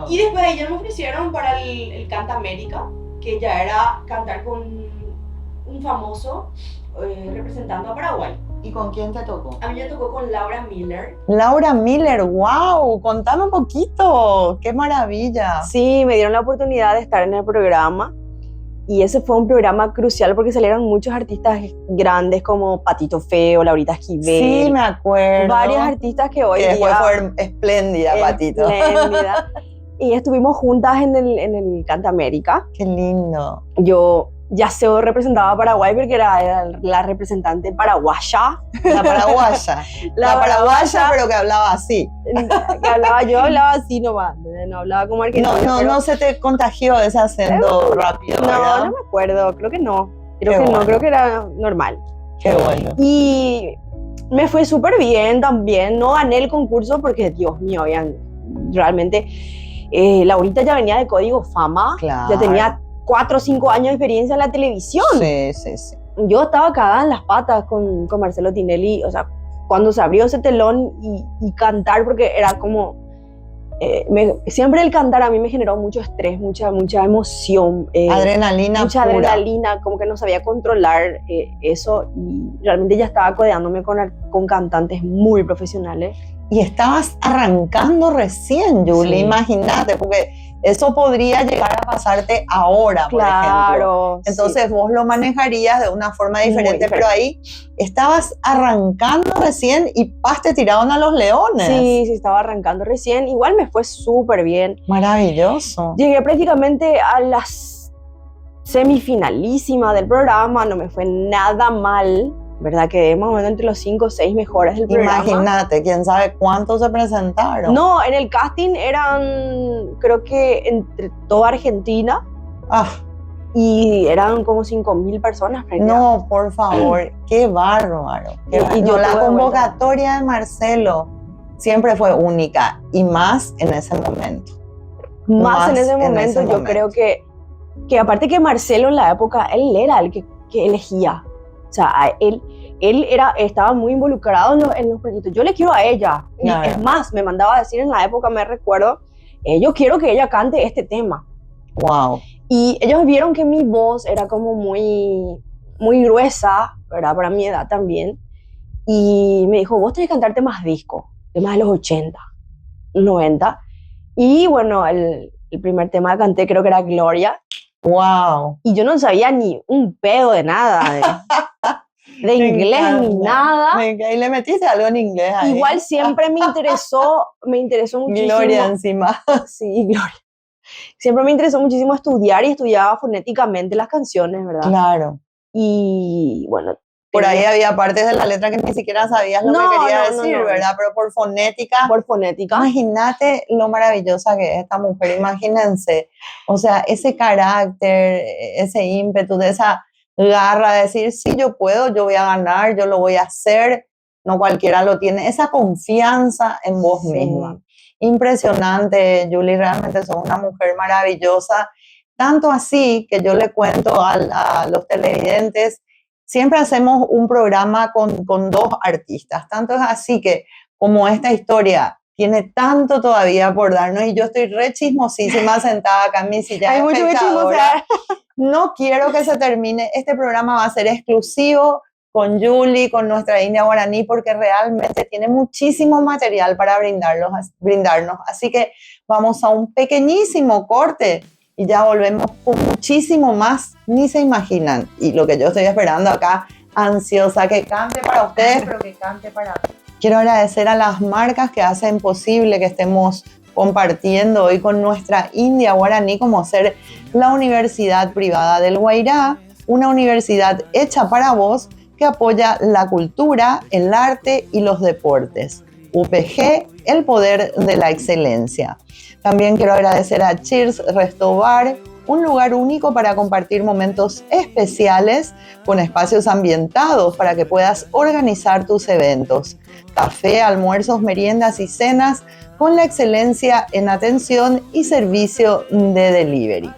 Y después de ellos me ofrecieron para el Canta América, que ya era cantar con un famoso representando a Paraguay. ¿Y con quién te tocó? A mí me tocó con Laura Miller. Laura Miller, wow, contame un poquito, qué maravilla. Sí, me dieron la oportunidad de estar en el programa y ese fue un programa crucial porque salieron muchos artistas grandes como Patito Feo, Laurita Esquivel. Sí, me acuerdo. Varios artistas que hoy que después día... fue espléndida, Patito. Espléndida. Y estuvimos juntas en el Canta América. Qué lindo. Yo ya se representaba a Paraguay porque era la representante paraguaya. La paraguaya. La paraguaya, pero que hablaba así. Yo hablaba así nomás, no hablaba como argentino. No se te contagió ese acento rápido, No, ¿verdad? no me acuerdo, creo que no. Creo Qué que bueno. no, creo que era normal. Qué bueno. Y me fue súper bien también. No gané el concurso porque, Dios mío, realmente Laurita ya venía de Código Fama. Claro. Ya tenía 4 o 5 años de experiencia en la televisión. Sí. Yo estaba cagada en las patas con Marcelo Tinelli, o sea, cuando se abrió ese telón y cantar, porque era como... siempre el cantar a mí me generó mucho estrés, mucha emoción. Adrenalina mucha pura. adrenalina, como que no sabía controlar eso, y realmente ya estaba codeándome con cantantes muy profesionales. Y estabas arrancando recién, Julie, Sí. imagínate, porque eso podría llegar a pasarte ahora, por ejemplo. Claro. Entonces sí. vos lo manejarías de una forma diferente, diferente. pero ahí estabas arrancando recién y te tiraron a los leones. Sí, estaba arrancando recién. Igual me fue súper bien. Maravilloso. Llegué prácticamente a las semifinalísimas del programa, no me fue nada mal, ¿verdad? Quedé más o menos entre los 5 o 6 mejores del programa. Imagínate, quién sabe cuántos se presentaron. No, en el casting eran, creo que entre toda Argentina, Ah, y eran como 5.000 personas. no, por favor, qué bárbaro. Y yo la tuve convocatoria de Marcelo siempre fue única y más en ese momento. Más en ese momento, yo creo que aparte que Marcelo en la época, él era el que elegía. O sea, él estaba muy involucrado en los proyectos. Yo le quiero a ella. Claro. Es más, me mandaba a decir en la época, me recuerdo, yo quiero que ella cante este tema. Wow. Y ellos vieron que mi voz era como muy, muy gruesa, ¿verdad? Para mi edad también. Y me dijo, vos tenés que cantarte más disco, temas de los 80, 90. Y bueno, el primer tema que canté creo que era Gloria. Wow. Y yo no sabía ni un pedo de nada, de inglés ni nada. Y le metiste algo en inglés ahí. Igual siempre me interesó muchísimo. Gloria encima. Sí, Gloria. Siempre me interesó muchísimo estudiar y estudiaba fonéticamente las canciones, ¿verdad? Claro. Y bueno. Por ahí había partes de la letra que ni siquiera sabías lo que quería decir, ¿verdad? Pero por fonética. Por fonética. Imagínate lo maravillosa que es esta mujer, imagínense. O sea, ese carácter, ese ímpetu, de esa garra de decir, sí, yo puedo, yo voy a ganar, yo lo voy a hacer. No cualquiera lo tiene. Esa confianza en vos misma. Impresionante, Julie, realmente sos una mujer maravillosa. Tanto así que yo le cuento a los televidentes, siempre hacemos un programa con 2 artistas. Tanto es así que como esta historia tiene tanto todavía por darnos y yo estoy re chismosísima sentada acá en mi silla de espectadora. No quiero que se termine. Este programa va a ser exclusivo con Julie, con nuestra India Guaraní, porque realmente tiene muchísimo material para brindarnos. Así que vamos a un pequeñísimo corte y ya volvemos con muchísimo más, ni se imaginan. Y lo que yo estoy esperando acá, ansiosa, que cante para ustedes, pero que cante para mí. Quiero agradecer a las marcas que hacen posible que estemos compartiendo hoy con nuestra India Guaraní, como ser la Universidad Privada del Guairá, una universidad hecha para vos, que apoya la cultura, el arte y los deportes. UPG, el poder de la excelencia. También quiero agradecer a Cheers Resto Bar, un lugar único para compartir momentos especiales con espacios ambientados para que puedas organizar tus eventos. Café, almuerzos, meriendas y cenas con la excelencia en atención y servicio de delivery.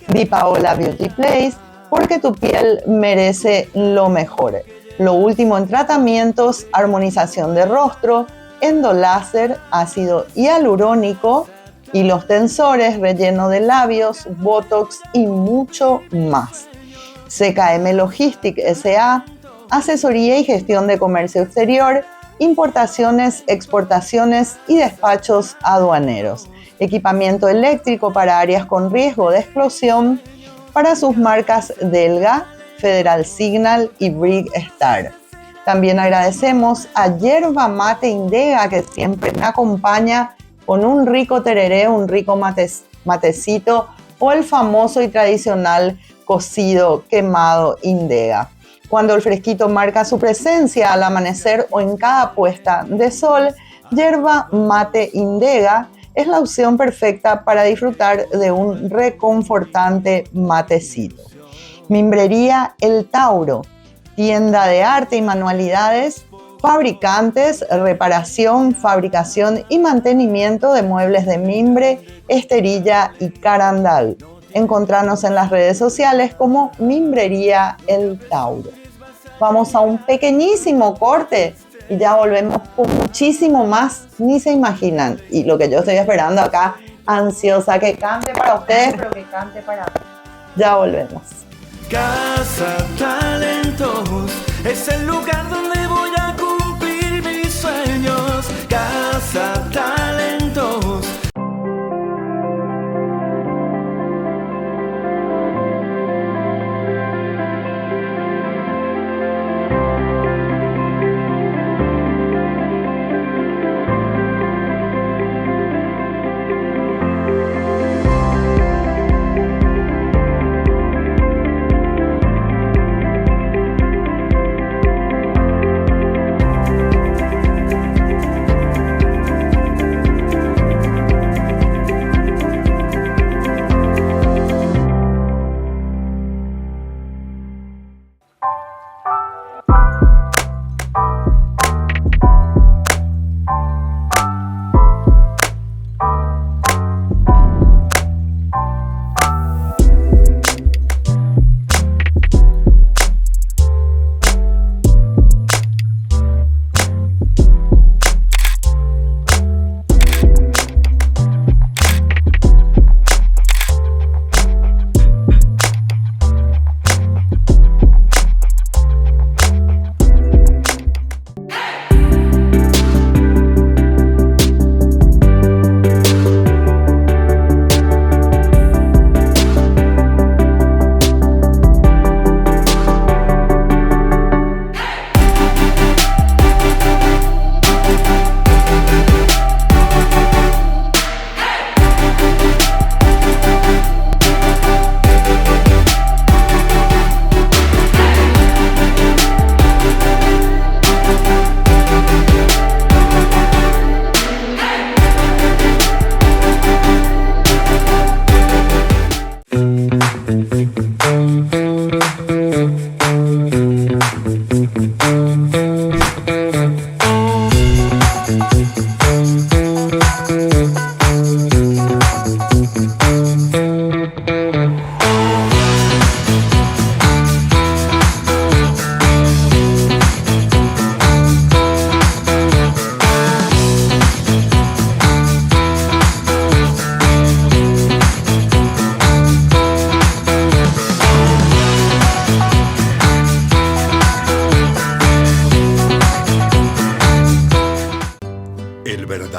Di Paola Beauty Place, porque tu piel merece lo mejor. Lo último en tratamientos, armonización de rostro, endoláser, ácido hialurónico y los tensores, relleno de labios, botox y mucho más. CKM Logistic S.A., asesoría y gestión de comercio exterior, importaciones, exportaciones y despachos aduaneros. Equipamiento eléctrico para áreas con riesgo de explosión, para sus marcas Delga, Federal Signal y Brig Star. También agradecemos a Yerba Mate Indega, que siempre me acompaña con un rico tereré, un rico matecito o el famoso y tradicional cocido quemado Indega. Cuando el fresquito marca su presencia al amanecer o en cada puesta de sol, Yerba Mate Indega es la opción perfecta para disfrutar de un reconfortante matecito. Mimbrería El Tauro, tienda de arte y manualidades, fabricantes, reparación, fabricación y mantenimiento de muebles de mimbre, esterilla y carandal. Encontranos en las redes sociales como Mimbrería El Tauro. Vamos a un pequeñísimo corte y ya volvemos con muchísimo más, ni se imaginan. Y lo que yo estoy esperando acá, ansiosa, que cante para ustedes, pero que cante para mí. Ya volvemos. Casa Talentos es el lugar donde voy a cumplir mis sueños. Casa Talentos.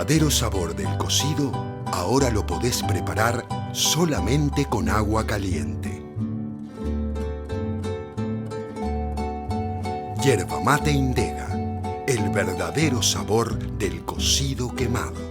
verdadero sabor del cocido ahora lo podés preparar solamente con agua caliente. Yerba mate Indega, el verdadero sabor del cocido quemado.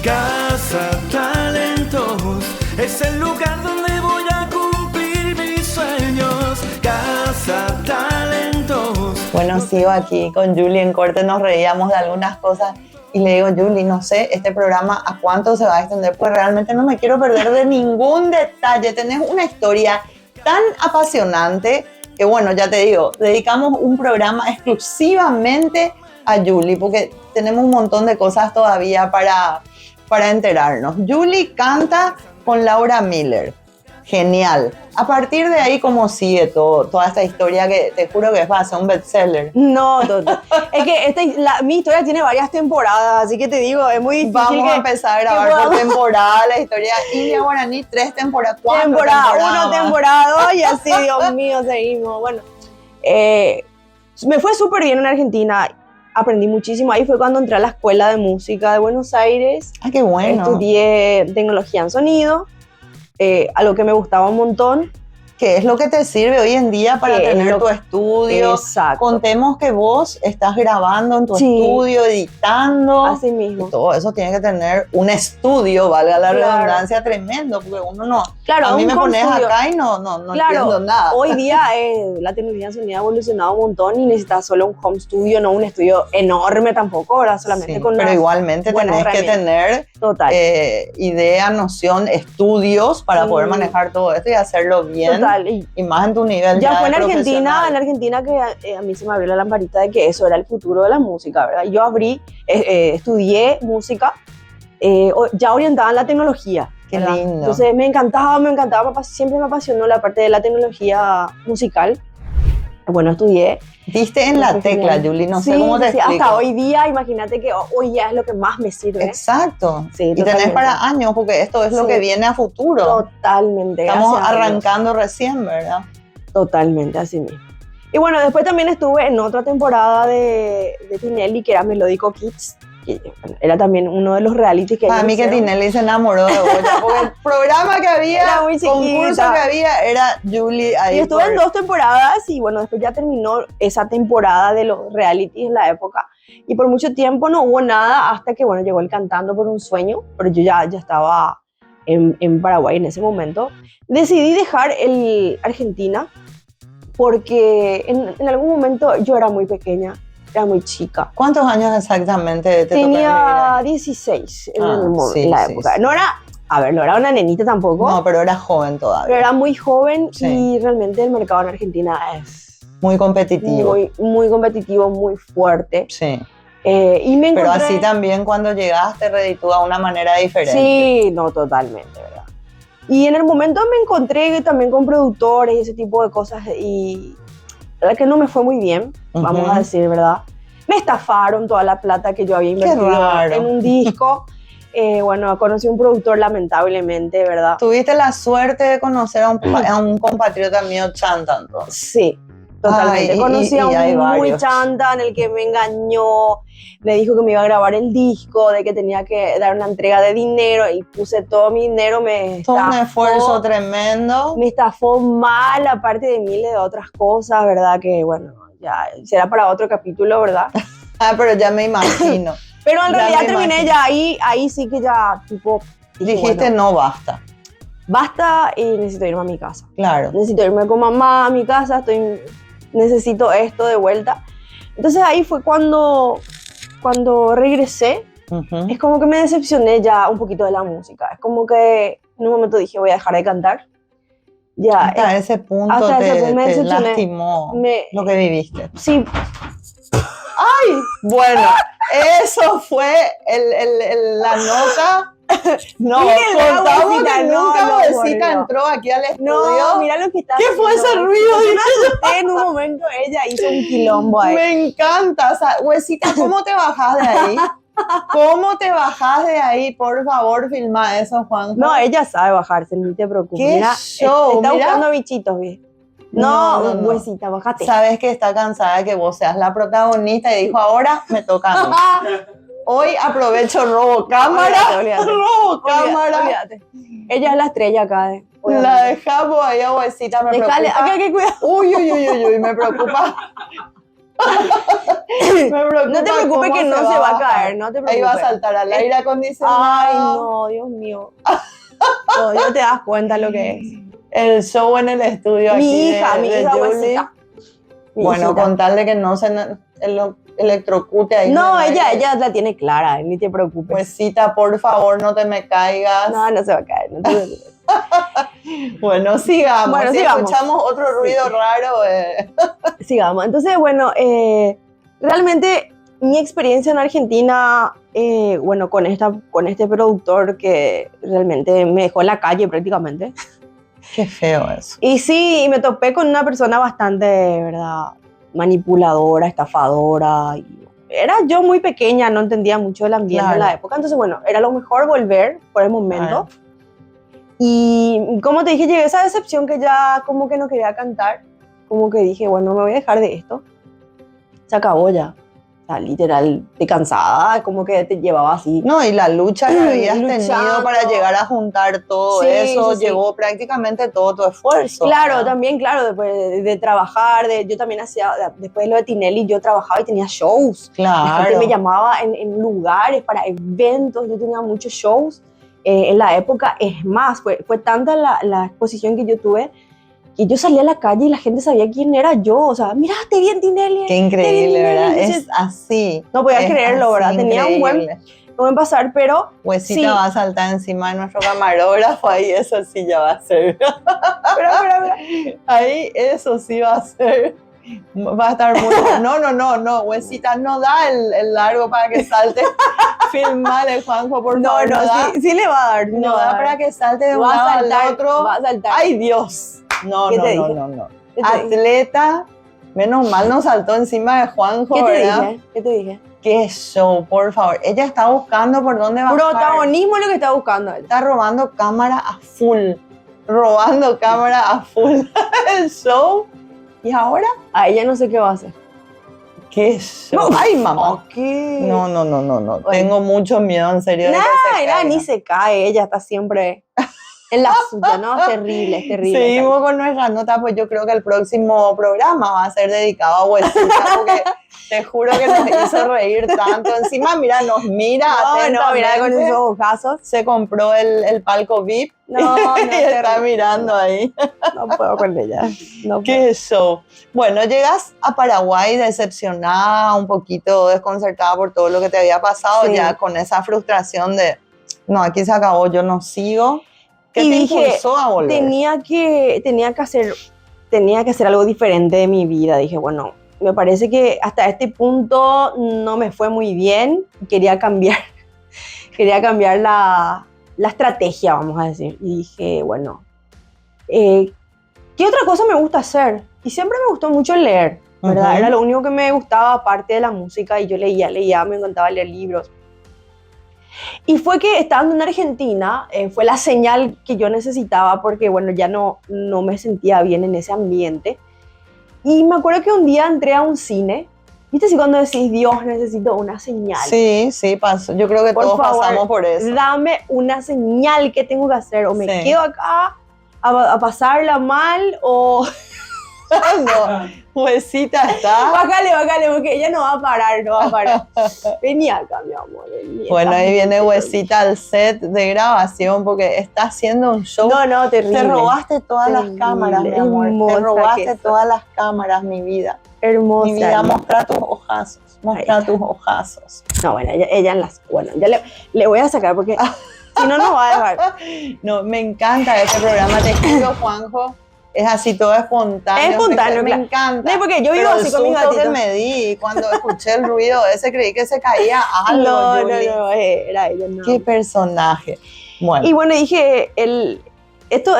Casa Talentos es el lugar donde voy a cumplir mis sueños. Casa Talentos. Bueno, sigo aquí con Julie en corte, nos reíamos de algunas cosas y le digo, Julie, no sé, este programa a cuánto se va a extender, pues realmente no me quiero perder de ningún detalle. Tenés una historia tan apasionante que, bueno, ya te digo, dedicamos un programa exclusivamente a Julie porque tenemos un montón de cosas todavía para enterarnos. Julie canta con Laura Miller. Genial. A partir de ahí, ¿cómo sigue toda esta historia que te juro que va a ser un bestseller? No, es que mi historia tiene varias temporadas, así que te digo, es muy difícil. Vamos a empezar a grabar por temporada la historia India Guaraní, 3 temporadas, 4 temporada 1, temporada 2 y así, Dios mío, seguimos. Bueno, me fue súper bien en Argentina, aprendí muchísimo. Ahí fue cuando entré a la Escuela de Música de Buenos Aires. ¡Ah, qué bueno! Estudié tecnología en sonido, algo que me gustaba un montón. ¿Qué es lo que te sirve hoy en día para tener tu estudio? Exacto. Contemos que vos estás grabando en tu estudio, editando. Así mismo. Y todo eso tiene que tener un estudio, valga la redundancia, tremendo, porque uno no... Claro, a mí me pones estudio. Acá y no entiendo nada. Hoy día la tecnología sonida ha evolucionado un montón y necesitas solo un home studio, no un estudio enorme tampoco, ¿verdad? Solamente Sí, con pero igualmente tenés que tener idea, noción, estudios para poder manejar todo esto y hacerlo bien. Y más en tu nivel ya fue en profesional. Argentina que a mí se me abrió la lamparita de que eso era el futuro de la música, ¿verdad? Yo estudié música ya orientada en la tecnología, Qué ¿verdad? lindo. Entonces me encantaba, siempre me apasionó la parte de la tecnología musical. Bueno, estudié. Diste en la tecla, Julie, no sé Sí, cómo te sí, explico. hasta hoy día, imagínate que hoy ya es lo que más me sirve. Exacto. Sí, y tenés totalmente. para años, porque esto es lo Sí. que viene a futuro. Totalmente. Estamos gracias a Dios. arrancando recién, ¿verdad? Totalmente, así mismo. Y bueno, después también estuve en otra temporada de Tinelli, que era Melódico Kids, que bueno, era también uno de los realities que Para ellos mí que hicieron. Tinelli se enamoró de Goya, porque el programa que había, Era muy chiquita. concurso que había, era Julie ahí. Y estuve en 2 temporadas y bueno, después ya terminó esa temporada de los realities en la época. Y por mucho tiempo no hubo nada hasta que, bueno, llegó el Cantando por un Sueño, pero yo ya estaba en Paraguay en ese momento. Decidí dejar el Argentina porque en algún momento yo era muy pequeña, era muy chica. ¿Cuántos años exactamente te Tenía 16 en la época. sí. No era, a ver, no era una nenita tampoco. No, pero era joven todavía. Pero era muy joven Sí. y realmente el mercado en Argentina es Muy competitivo. muy, muy competitivo, muy fuerte. Sí. Y me Pero encontré... así también cuando llegaste reditúa de una manera diferente. Sí, no, totalmente, ¿verdad? Y en el momento me encontré también con productores y ese tipo de cosas y la verdad que no me fue muy bien, vamos a decir, ¿verdad? Me estafaron toda la plata que yo había invertido en un disco. Bueno, conocí a un productor lamentablemente, ¿verdad? ¿Tuviste la suerte de conocer a un compatriota mío chanta, entonces? Sí, totalmente. Ay, Conocí a hay un muy varios. chanta en el que me engañó, me dijo que me iba a grabar el disco, de que tenía que dar una entrega de dinero y puse todo mi dinero, Todo un esfuerzo tremendo. Me estafó mal, aparte de miles de otras cosas, ¿verdad? Que bueno, ya será para otro capítulo, ¿verdad? Pero ya me imagino. Pero en Ya realidad me terminé imagino. ya ahí sí que ya tipo... dije, Dijiste bueno, no basta. basta y necesito irme a mi casa. Claro. Necesito irme con mamá a mi casa, necesito esto de vuelta. Entonces ahí fue cuando regresé, es como que me decepcioné ya un poquito de la música. Es como que en un momento dije, voy a dejar de cantar. Ya, Hasta ese punto hasta ese punto me te decepcioné. lastimó lo que viviste. Sí. ¡Ay! Bueno, eso fue la nota. No, Miren, contamos Huesita, que no, nunca no, Huesita por Dios. entró aquí al estudio. No, mira lo que está ¿Qué fue ese ruido? Yo me asusté en un momento, ella hizo un quilombo ahí. Me encanta. O sea, Huesita, ¿cómo te bajás de ahí? ¿Cómo te bajás de ahí? Por favor, filma eso, Juan. No, ella sabe bajarse, ni te preocupes. ¡Qué Mira, show! está Mira. buscando bichitos, ¿bien? No. Huesita, bájate. Sabes que está cansada de que vos seas la protagonista y dijo, ahora me toca a mí. Hoy aprovecho, robo cámara. Olvídate. Robo cámara. Olvídate. Ella es la estrella acá. La dejamos ahí a Huesita, me Déjale, preocupa. acá que cuidado. Uy, me preocupa. Me preocupa. No te preocupes que no se va a caer, no te preocupes. Ahí va a saltar al aire acondicionado. Ay, no, Dios mío. No, ya te das cuenta lo que es. El show en el estudio aquí Mi hija de Julie. Huesita. Bueno, hijita. con tal de que no se electrocute ahí. No, en el aire. ella la tiene clara, ni te preocupes. Huesita, por favor, no te me caigas. No se va a caer, no te preocupes. Bueno, sigamos. Bueno, Si sigamos. escuchamos otro ruido raro. Sigamos. Entonces, bueno, realmente mi experiencia en Argentina, bueno, con este productor que realmente me dejó en la calle prácticamente. Qué feo eso. Y sí, me topé con una persona bastante, ¿verdad? Manipuladora, estafadora. Y era yo muy pequeña, no entendía mucho el ambiente en la época. Entonces, bueno, era lo mejor volver por el momento. Claro. Y como te dije, llegué a esa decepción que ya como que no quería cantar. Como que dije, bueno, me voy a dejar de esto. Se acabó ya. O sea, literal, te cansada, como que te llevaba así. No, y la lucha que habías tenido Luchando. para llegar a juntar todo Sí, eso, sí, sí. llevó prácticamente todo tu esfuerzo. Claro, ¿no? también, claro, después de trabajar, yo también hacía, después de lo de Tinelli, yo trabajaba y tenía shows. La gente Claro. me llamaba en lugares, para eventos, yo tenía muchos shows en la época. Es más, fue tanta la exposición que yo tuve que yo salía a la calle y la gente sabía quién era yo. O sea, mira, te vi en Tinelli. Qué increíble, ¿verdad? Entonces, Es así. no podía es creerlo, así, ¿verdad? Tenía un increíble. buen pasar, pero Huesita sí. va a saltar encima de nuestro camarógrafo, ahí eso sí ya va a ser. Espera. Ahí eso sí va a ser. Va a estar muy... No, Huesita, no da el largo para que salte. Filmale, Juanjo, por No, favor. no, da? sí le va a dar. No da para que salte de un Va a lado al saltar, otro. va a saltar. Ay, Dios. No, ¿Qué no, te no, dije? no. ¿Qué te dije? Atleta, menos mal no saltó encima de Juanjo, ¿Qué te ¿verdad? dije? ¿Qué te dije? Qué show, por favor. Ella está buscando por dónde bajar. Protagonismo es lo que está buscando él. Está robando cámara a full. Robando cámara a full. El show. ¿Y ahora? A ella no sé qué va a hacer. Qué show. Ay, mamá. ¿Qué? No. Bueno. Tengo mucho miedo, en serio. de que se Nada, caiga. ni se cae, ella está siempre en la suya, ¿no? Es terrible, es terrible. Seguimos con nuestra nota, pues yo creo que el próximo programa va a ser dedicado a Huesita, porque te juro que nos hizo reír tanto. Encima, mira, nos mira No, mira con atentamente. esos ojazos. Se compró el palco VIP No, y está terrible. mirando ahí. No puedo con ella. No puedo. Qué show. Bueno, llegas a Paraguay decepcionada, un poquito desconcertada por todo lo que te había pasado, Sí. ya con esa frustración de, no, aquí se acabó, yo no sigo. ¿Qué Y te dije, impulsó a volver? tenía que hacer algo diferente de mi vida. Dije, bueno, me parece que hasta este punto no me fue muy bien. Quería cambiar la estrategia, vamos a decir. Y dije, bueno, ¿qué otra cosa me gusta hacer? Y siempre me gustó mucho leer, ¿verdad? Ujú. Era lo único que me gustaba aparte de la música, y yo leía, me encantaba leer libros. Y fue que estando en Argentina, fue la señal que yo necesitaba, porque bueno, ya no me sentía bien en ese ambiente. Y me acuerdo que un día entré a un cine, ¿viste? Si cuando decís, Dios, necesito una señal. Sí, pasó. Yo creo que Por todos favor, pasamos por eso. Dame una señal que tengo que hacer, o me Sí. quedo acá a pasarla mal, o No, Huesita está. bájale, porque ella no va a parar. Vení acá, mi amor. Vení, Bueno, estás ahí viene muy Huesita al set de grabación porque está haciendo un show. No, terrible. Te robaste todas las Terrible, cámaras, mi amor. hermosa Te robaste que sos. todas las cámaras, mi vida. Hermosa. Mi vida, mostra tus ojazos. Mostra Ahí tus ojazos. No, bueno, ella en las... Bueno, ya le voy a sacar porque si no, no va a dejar. No, me encanta este programa. Te juro, Juanjo. Es así, todo espontáneo. Es espontáneo, Me claro. encanta. No, porque yo vivo Pero así con mis el susto que gatitos. me di cuando escuché el ruido ese, creí que se caía algo, No, Julie. era ella, no. Qué personaje. Bueno, Y bueno, dije, esto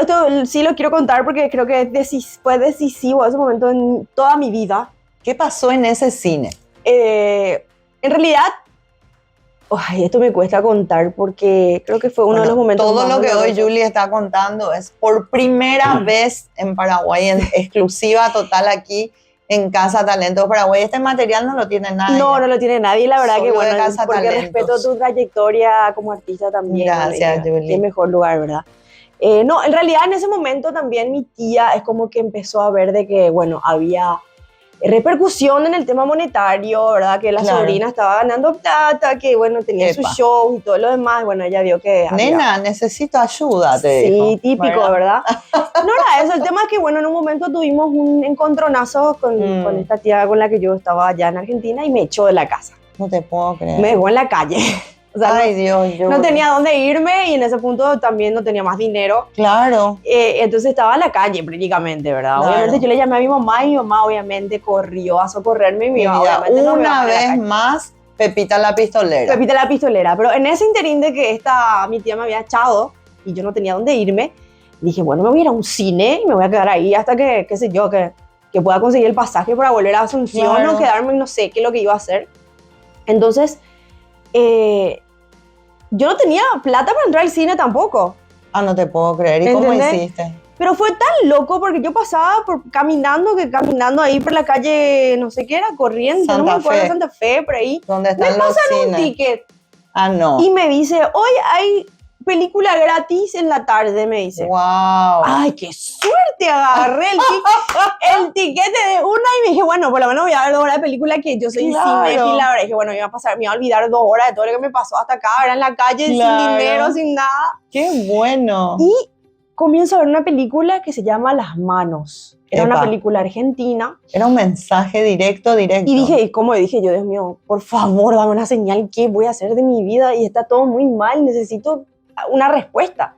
sí lo quiero contar porque creo que fue decisivo ese momento en toda mi vida. ¿qué pasó en ese cine? En realidad, esto me cuesta contar porque creo que fue uno de los momentos Todo más lo que hoy dolorosos. Julie está contando es por primera vez en Paraguay, en exclusiva total aquí en Casa Talentos Paraguay. Este material no lo tiene nadie. No lo tiene nadie, la verdad Solo que de bueno, Casa porque Talentos. respeto tu trayectoria como artista también. Gracias, ¿no? Julie. Qué mejor lugar, ¿verdad? No, en realidad en ese momento también mi tía es como que empezó a ver de que, bueno, había repercusión en el tema monetario, ¿verdad? Que la Claro. sobrina estaba ganando plata, que, bueno, tenía Epa. su show y todo lo demás. Bueno, ella vio que había... Nena, necesito ayuda, te Sí, dijo. típico, ¿verdad? No era eso, el tema es que, bueno, en un momento tuvimos un encontronazo con esta tía con la que yo estaba allá en Argentina y me echó de la casa. No te puedo creer. Me dejó en la calle. O sea, Ay, Dios, yo... no tenía dónde irme y en ese punto también no tenía más dinero. Claro. Entonces estaba en la calle prácticamente, ¿verdad? Claro. Obviamente yo le llamé a mi mamá y mi mamá obviamente corrió a socorrerme y mi mamá Mira, obviamente no me una bajó de la vez calle. más, Pepita la pistolera. Repite la pistolera, pero en ese interín de que mi tía me había echado y yo no tenía dónde irme, dije, bueno, me voy a ir a un cine y me voy a quedar ahí hasta que, qué sé yo, que pueda conseguir el pasaje para volver a Asunción Claro. o quedarme, no sé qué es lo que iba a hacer. Entonces, yo no tenía plata para entrar al cine tampoco. Ah, no te puedo creer. ¿Y cómo ¿Entendés? hiciste? Pero fue tan loco porque yo pasaba caminando ahí por la calle, no sé qué era, Corrientes, no me Santa acuerdo, Fe. Santa Fe, por ahí. ¿Dónde Me están los pasan un cines? ticket Ah, no. y me dice, hoy hay película gratis en la tarde, me dice. Wow. ¡Ay, qué suerte! Agarré el tiquete de una y me dije, bueno, por lo menos voy a ver 2 horas de película, que yo soy Claro. cinéfila. Ahora dije, bueno, me iba a olvidar 2 horas de todo lo que me pasó hasta acá, era en la calle, Claro. sin dinero, sin nada. Qué bueno. Y comienzo a ver una película que se llama Las Manos. Era Epa. una película argentina. Era un mensaje directo. Y dije, y como dije yo, Dios mío, por favor, dame una señal, ¿qué voy a hacer de mi vida? Y está todo muy mal, necesito una respuesta.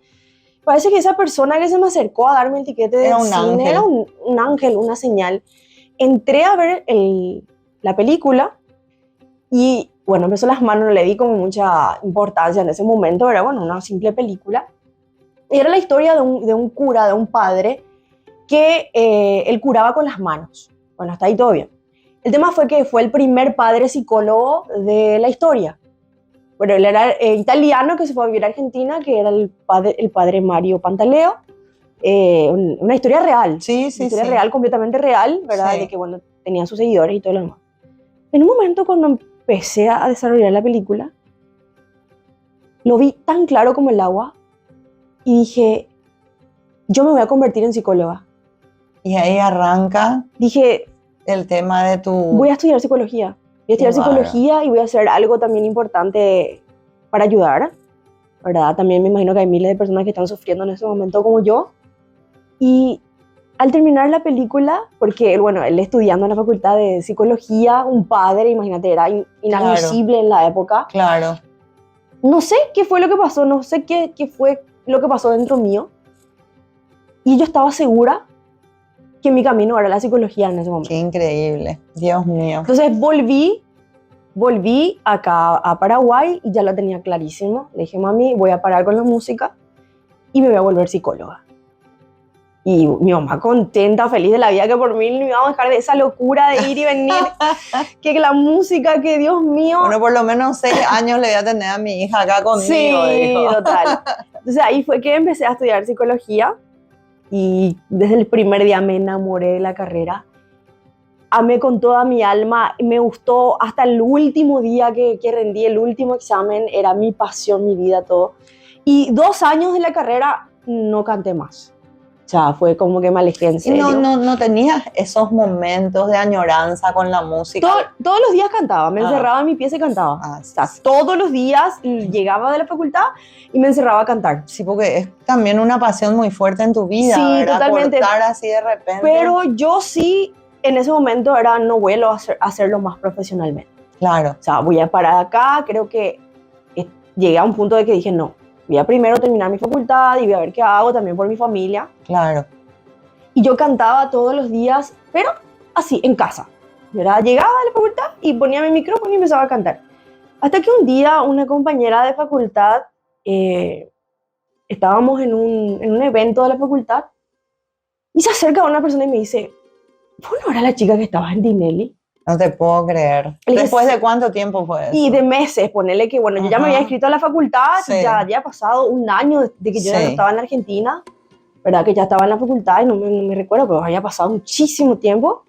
Parece que esa persona que se me acercó a darme el tiquete Era del un cine ángel. era un ángel, una señal. Entré a ver la película Y bueno, empezó Las manos, no le di como mucha importancia en ese momento, era bueno, una simple película. Y era la historia de un cura, de un padre, que él curaba con las manos. Bueno, hasta ahí todo bien. El tema fue que fue el primer padre psicólogo de la historia. Bueno, él era italiano que se fue a vivir a Argentina, que era el padre Mario Pantaleo. Una historia real. Sí, sí, una historia sí. real, completamente real, ¿verdad? Sí. De que, bueno, tenía sus seguidores y todo lo demás. En un momento cuando empecé a desarrollar la película, lo vi tan claro como el agua y dije, yo me voy a convertir en psicóloga. Y ahí arranca Dije, el tema de tu... voy a estudiar psicología. Voy a estudiar Qué bárbaro. psicología y voy a hacer algo también importante para ayudar, ¿verdad? También me imagino que hay miles de personas que están sufriendo en ese momento como yo. Y al terminar la película, porque bueno, él estudiando en la facultad de psicología, un padre, imagínate, era inadmisible en la época. Claro. No sé qué fue lo que pasó, no sé qué fue lo que pasó dentro mío. Y yo estaba segura que mi camino era la psicología en ese momento. Qué increíble. Dios mío. Entonces volví acá a Paraguay y ya lo tenía clarísimo. Le dije, mami, voy a parar con la música y me voy a volver psicóloga. Y mi mamá contenta, feliz de la vida, que por mí no íbamos a dejar de esa locura de ir y venir, que la música, que Dios mío. Bueno, por lo menos 6 años le voy a tener a mi hija acá conmigo. Sí, dijo. total. Entonces ahí fue que empecé a estudiar psicología y desde el primer día me enamoré de la carrera. Amé con toda mi alma, me gustó hasta el último día que rendí el último examen, era mi pasión, mi vida, todo. Y 2 años de la carrera no canté más. O sea, fue como que me alejé en Y serio. no tenías esos momentos de añoranza con la música. Todos los días cantaba, me encerraba en mi pieza y cantaba. Ah, O sea, todos los días llegaba de la facultad y me encerraba a cantar. Sí, porque es también una pasión muy fuerte en tu vida, Sí, ¿verdad? totalmente. Cortar así de repente. Pero yo sí, en ese momento no voy a hacerlo más profesionalmente. Claro. O sea, voy a parar acá, creo que llegué a un punto de que dije, no, voy a primero terminar mi facultad y voy a ver qué hago también por mi familia. Claro. Y yo cantaba todos los días, pero así, en casa, ¿verdad? Llegaba a la facultad y ponía mi micrófono y empezaba a cantar. Hasta que un día una compañera de facultad, estábamos en un evento de la facultad y se acerca una persona y me dice, ¿vos no eras la chica que estabas en Tinelli? No te puedo creer. Le dije, ¿Después de cuánto tiempo fue eso? Y de meses, ponerle que, bueno, yo ya me había inscrito a la facultad, Sí. ya había pasado un año de que yo ya no Sí. estaba en Argentina, ¿verdad? Que ya estaba en la facultad y no me recuerdo, pero había pasado muchísimo tiempo.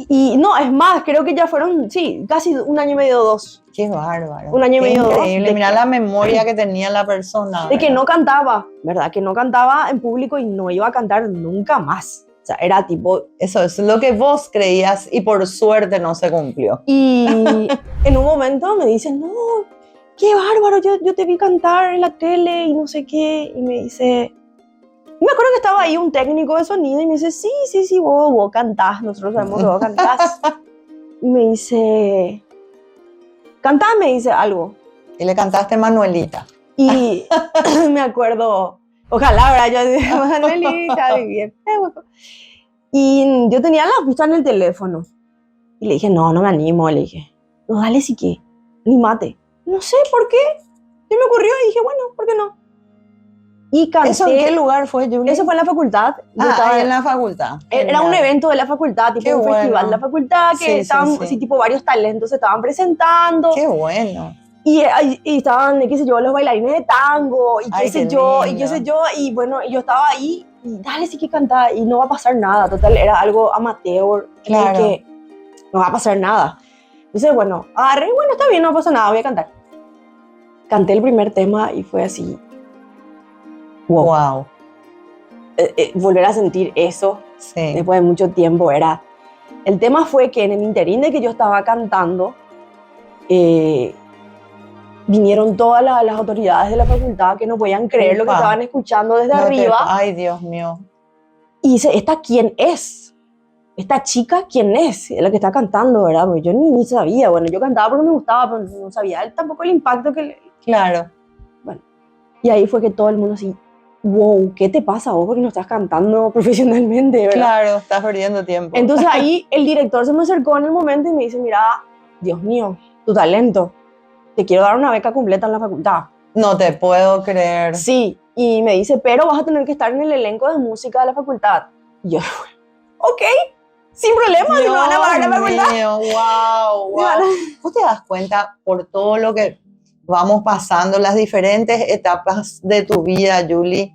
Y no, es más, creo que ya fueron, sí, casi 1 año y medio, 2. Qué bárbaro. 1 año y Qué medio, 2. increíble. Mira la memoria que tenía la persona. De que ¿verdad? no cantaba, ¿verdad? Que no cantaba en público y no iba a cantar nunca más. O sea, era tipo... Eso es lo que vos creías y por suerte no se cumplió. Y en un momento me dicen, no, qué bárbaro, yo te vi cantar en la tele y no sé qué. Y me dice... Y me acuerdo que estaba ahí un técnico de sonido y me dice, sí, vos cantás, nosotros sabemos que vos cantás. Y me dice, cantá, me dice algo. Y le cantaste Manuelita. Y me acuerdo, ojalá, ¿verdad? Yo decía, Manuelita, bien. Y yo tenía la pista en el teléfono. Y le dije, no me animo. Le dije, no, dale si que, animate. No sé por qué. Se me ocurrió y dije, bueno, ¿por qué no? Y canté. ¿Eso en qué lugar fue, Julie? Eso fue en la facultad. Yo estaba ahí en la facultad. Era un evento de la facultad, tipo Qué un festival bueno. de la facultad, que Sí, estaban, sí. así, tipo varios talentos se estaban presentando. Qué bueno. Y estaban, qué sé yo, los bailarines de tango, y Ay, qué sé qué yo, y lindo. qué sé yo, y bueno, yo estaba ahí, y dale, sí que cantaba, y no va a pasar nada, total, era algo amateur, Claro. que no va a pasar nada. Entonces, bueno, agarré, bueno, está bien, no pasa nada, voy a cantar. Canté el primer tema y fue así, wow. Wow. Volver a sentir eso, Sí. después de mucho tiempo, era... El tema fue que en el interín de que yo estaba cantando, vinieron todas las autoridades de la facultad que no podían creer lo que Upa. estaban escuchando desde No te- arriba. Ay, Dios mío. Y dice, ¿esta quién es? ¿Esta chica quién es? La que está cantando, ¿verdad? Porque yo ni sabía. Bueno, yo cantaba porque me gustaba, pero no sabía tampoco el impacto que... Claro. Y ahí fue que todo el mundo así, wow, ¿qué te pasa vos? Porque no estás cantando profesionalmente, ¿verdad? Claro, estás perdiendo tiempo. Entonces ahí el director se me acercó en el momento y me dice, mira, Dios mío, tu talento. Te quiero dar una beca completa en la facultad. No te puedo creer. Sí, y me dice, pero vas a tener que estar en el elenco de música de la facultad. Y yo, ok, sin problema, si me van a pagar la facultad. Mío, wow, wow. ¿Vos te das cuenta por todo lo que vamos pasando, las diferentes etapas de tu vida, Julie,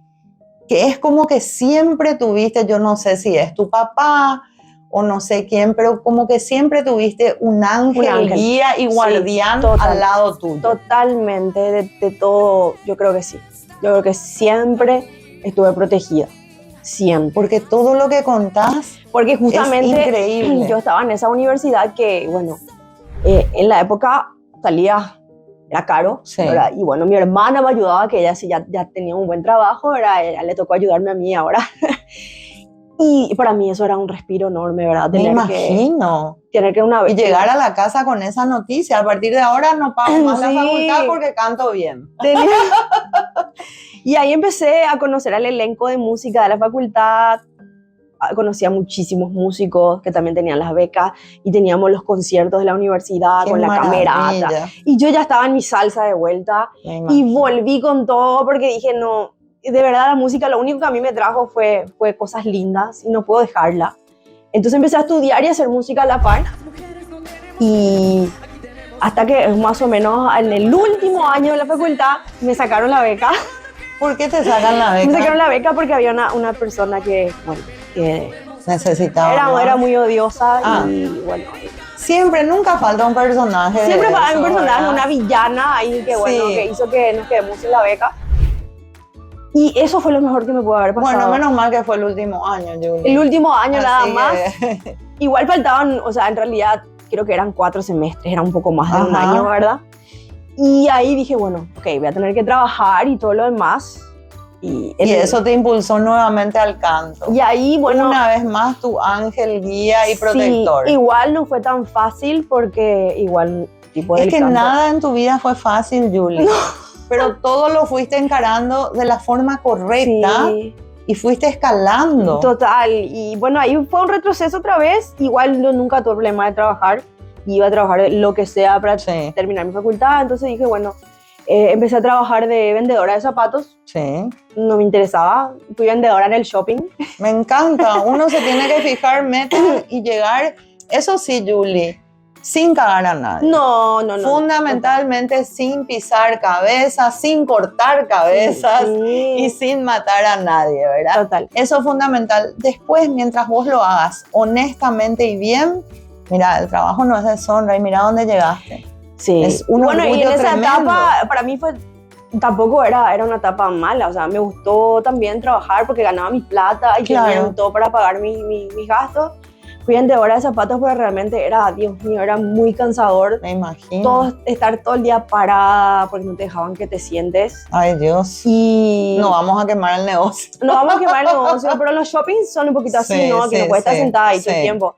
que es como que siempre tuviste, yo no sé si es tu papá o no sé quién, pero como que siempre tuviste un ángel guía y guardián al lado tuyo? Totalmente, de todo, yo creo que sí. Yo creo que siempre estuve protegida, siempre. Porque todo lo que contás porque justamente es increíble. Yo estaba en esa universidad que, bueno, en la época salía, era caro, sí. ¿verdad? Y bueno, mi hermana me ayudaba, que ella sí ya tenía un buen trabajo, ¿verdad? Ella le tocó ayudarme a mí ahora. Y para mí eso era un respiro enorme, ¿verdad? Me imagino. Tener que una vez... Y llegar a la casa con esa noticia. A partir de ahora no pago más la facultad porque canto bien. Y ahí empecé a conocer al elenco de música de la facultad. Conocí a muchísimos músicos que también tenían las becas y teníamos los conciertos de la universidad. Qué con la camerata. Y yo ya estaba en mi salsa de vuelta y volví con todo porque dije, no, de verdad la música lo único que a mí me trajo fue cosas lindas y no puedo dejarla. Entonces empecé a estudiar y a hacer música a la par. Y hasta que más o menos en el último año de la facultad me sacaron la beca. ¿Por qué te sacan la beca? Me sacaron la beca porque había una persona que, bueno, que necesitaba. Era muy odiosa y bueno. Siempre, nunca falta un personaje. Siempre falta un personaje, ¿verdad? Una villana ahí que, bueno, que hizo que nos quedemos sin la beca. Y eso fue lo mejor que me pudo haber pasado. Bueno, menos mal que fue el último año, Julie. El último año nada que... más. Igual faltaban, o sea, en realidad creo que eran 4 semestres, era un poco más de un año, ¿verdad? Y ahí dije, bueno, ok, voy a tener que trabajar y todo lo demás. Y eso te impulsó nuevamente al canto. Y ahí, bueno... Una vez más, tu ángel, guía y protector. Sí, igual no fue tan fácil porque igual tipo del Es que canto. nada en tu vida fue fácil, Julie. No. Pero todo lo fuiste encarando de la forma correcta y fuiste escalando. Total. Y bueno, ahí fue un retroceso otra vez. Igual yo nunca tuve problema de trabajar. Iba a trabajar lo que sea para terminar mi facultad. Entonces dije, bueno, empecé a trabajar de vendedora de zapatos. Sí. No me interesaba. Fui vendedora en el shopping. Me encanta. Uno se tiene que fijar metas y llegar. Eso sí, Julie, sin cagar a nadie. No. Fundamentalmente sin pisar cabezas, sin cortar cabezas y sin matar a nadie, ¿verdad? Total. Eso es fundamental. Después, mientras vos lo hagas honestamente y bien, mira, el trabajo no es deshonra y mira dónde llegaste. Sí. Es un orgullo y en esa tremendo. etapa, para mí tampoco era una etapa mala. O sea, me gustó también trabajar porque ganaba mi plata y tenía todo para pagar mis gastos. Fui vendedora de zapatos, pero realmente era, Dios mío, era muy cansador. Me imagino. Estar todo el día parada porque no te dejaban que te sientes. Ay, Dios. Y no vamos a quemar el negocio. No vamos a quemar el negocio, pero los shoppings son un poquito así, ¿no? Que no puedes estar sentada ahí todo el tiempo.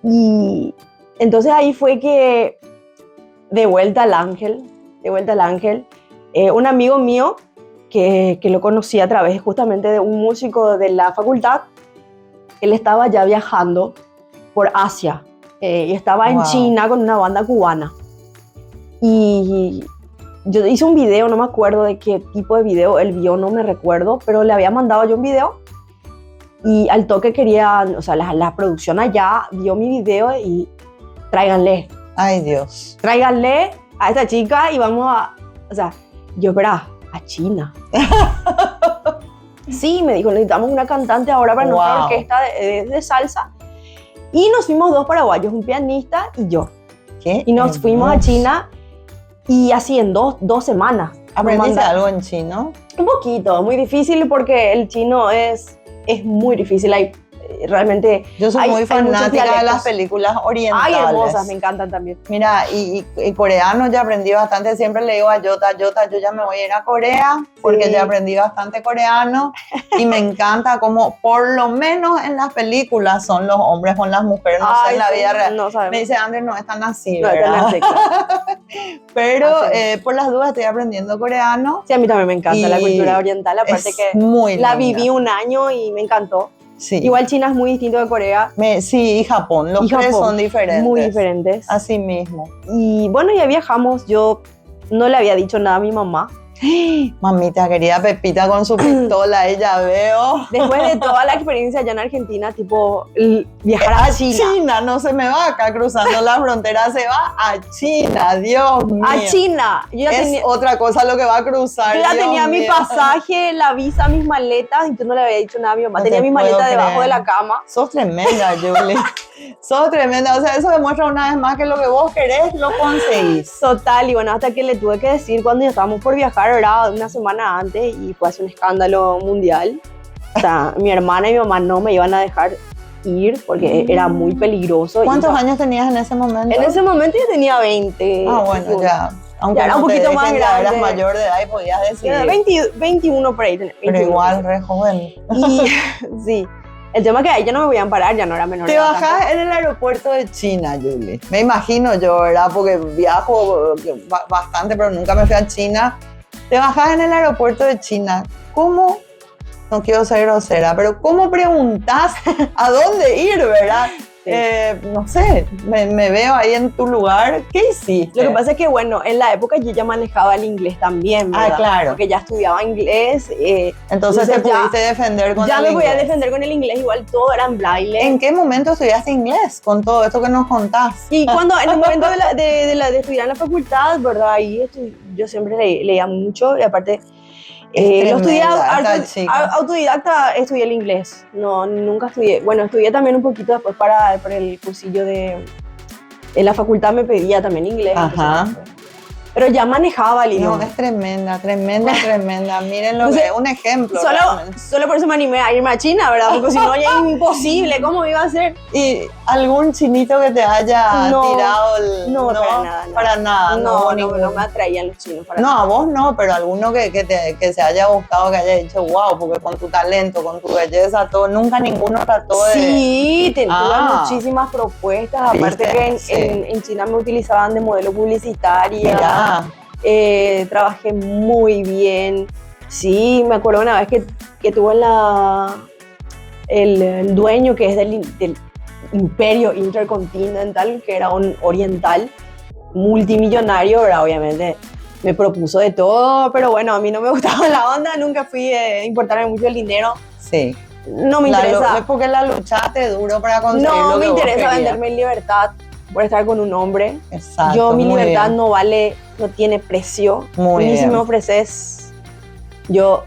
Y entonces ahí fue que, de vuelta al ángel, un amigo mío que lo conocí a través justamente de un músico de la facultad, él estaba ya viajando por Asia y estaba en China con una banda cubana. Y yo hice un video, no me acuerdo de qué tipo de video él vio, no me recuerdo, pero le había mandado yo un video y al toque quería, o sea, la producción allá vio mi video y tráiganle. Ay, Dios. Tráiganle a esta chica y vamos a, o sea, yo, espera, a China. Sí, me dijo, necesitamos una cantante ahora para nuestra orquesta de salsa. Y nos fuimos 2 paraguayos, un pianista y yo. ¿Qué? Y nos fuimos a China y así en 2 semanas. ¿Aprendiste algo en chino? Un poquito, muy difícil porque el chino es muy difícil. Realmente yo soy muy fanática de las películas orientales. Ay, hermosas, me encantan también. Mira, y coreano ya aprendí bastante. Siempre le digo a Jota, yo ya me voy a ir a Corea porque ya aprendí bastante coreano y me encanta cómo por lo menos en las películas son los hombres con las mujeres, no sé en la vida real. No sabemos. Me dice, Andrés, no es tan así, no, ¿verdad? Es tan así, claro. Pero por las dudas estoy aprendiendo coreano. Sí, a mí también me encanta la cultura oriental, aparte que muy la linda. viví un año y me encantó. Sí. Igual China es muy distinto de Corea. Sí, y Japón. Los Y tres Japón, son diferentes. muy diferentes. Así mismo. Y bueno, ya viajamos. Yo no le había dicho nada a mi mamá. Mamita querida Pepita con su pistola, ella veo. Después de toda la experiencia allá en Argentina, tipo viajar a China. China, no se me va acá cruzando la frontera, se va a China, Dios mío. A China. Yo ya Es tenía, otra cosa lo que va a cruzar. yo ya Dios tenía mi mío. pasaje, la visa, mis maletas, y tú no le había dicho nada a mi mamá. No Tenía te mi puedo maleta creer. debajo de la cama. Sos tremenda, Julie. Sos tremenda. O sea, eso demuestra una vez más que lo que vos querés lo conseguís. Total, y bueno, hasta que le tuve que decir cuando ya estábamos por viajar, era una semana antes, y fue hace un escándalo mundial. O sea, mi hermana y mi mamá no me iban a dejar ir porque era muy peligroso. ¿Cuántos Y, años tenías en ese momento? En ese momento yo tenía 20. Ah, bueno, 21. ya. Aunque Ya era no un te poquito dejen, más ya eras grande. mayor de edad y podías decidir. Era 21 por ahí. Pero 21. igual, re joven. Y sí, el tema es que ahí ya no me podían parar, ya no era menor de Te edad bajás en el aeropuerto de China, Julie. Me imagino yo, ¿verdad? Porque viajo bastante, pero nunca me fui a China. Te bajás en el aeropuerto de China. ¿Cómo? No quiero ser grosera, pero ¿cómo preguntás a dónde ir, verdad? Sí. No sé, me veo ahí en tu lugar. ¿Qué hiciste? Lo que pasa es que, bueno, en la época yo ya manejaba el inglés también, ¿verdad? Ah, claro. Porque ya estudiaba inglés. Entonces te ya- pudiste defender con Ya el me podía inglés. defender con el inglés, igual todo era en braille. ¿En qué momento estudiaste inglés con todo esto que nos contás? Y cuando, en el momento de estudiar en la facultad, ¿verdad? Ahí yo siempre leía mucho, y aparte lo estudié tremenda esta chica. autodidacta, estudié el inglés. No, nunca estudié. Bueno, estudié también un poquito después para el cursillo en la facultad me pedía también inglés. Ajá. entonces, pero ya manejaba el No, idioma. es tremenda, tremenda, tremenda. Miren lo Entonces, que es un ejemplo. Solo, realmente. solo por eso me animé a irme a China, ¿verdad? Porque si no, ya es imposible. ¿Cómo iba a ser? ¿Y algún chinito que te haya No, tirado el...? no, para nada, no. Para nada, No, ninguno. no me atraían los chinos. Para No, nada. a vos no, pero alguno que se haya gustado, que haya dicho, wow, porque con tu talento, con tu belleza, todo, nunca ninguno trató de... Sí, tuve Ah. muchísimas propuestas. Aparte ¿Viste? que Sí. en China me utilizaban de modelo publicitaria. Mirá. Trabajé muy bien. Sí, me acuerdo una vez que tuve el dueño que es del Imperio Intercontinental, que era un oriental multimillonario, ¿verdad? Obviamente me propuso de todo, pero bueno, a mí no me gustaba la onda, nunca fui de importarme mucho el dinero. Sí. No me interesa. Es porque la luchaste duro para conseguir No lo me que vos interesa querías. venderme en libertad por estar con un hombre. Exacto, Yo, mi muy libertad bien. no vale, no tiene precio. Muy Ni si bien. me ofreces, yo,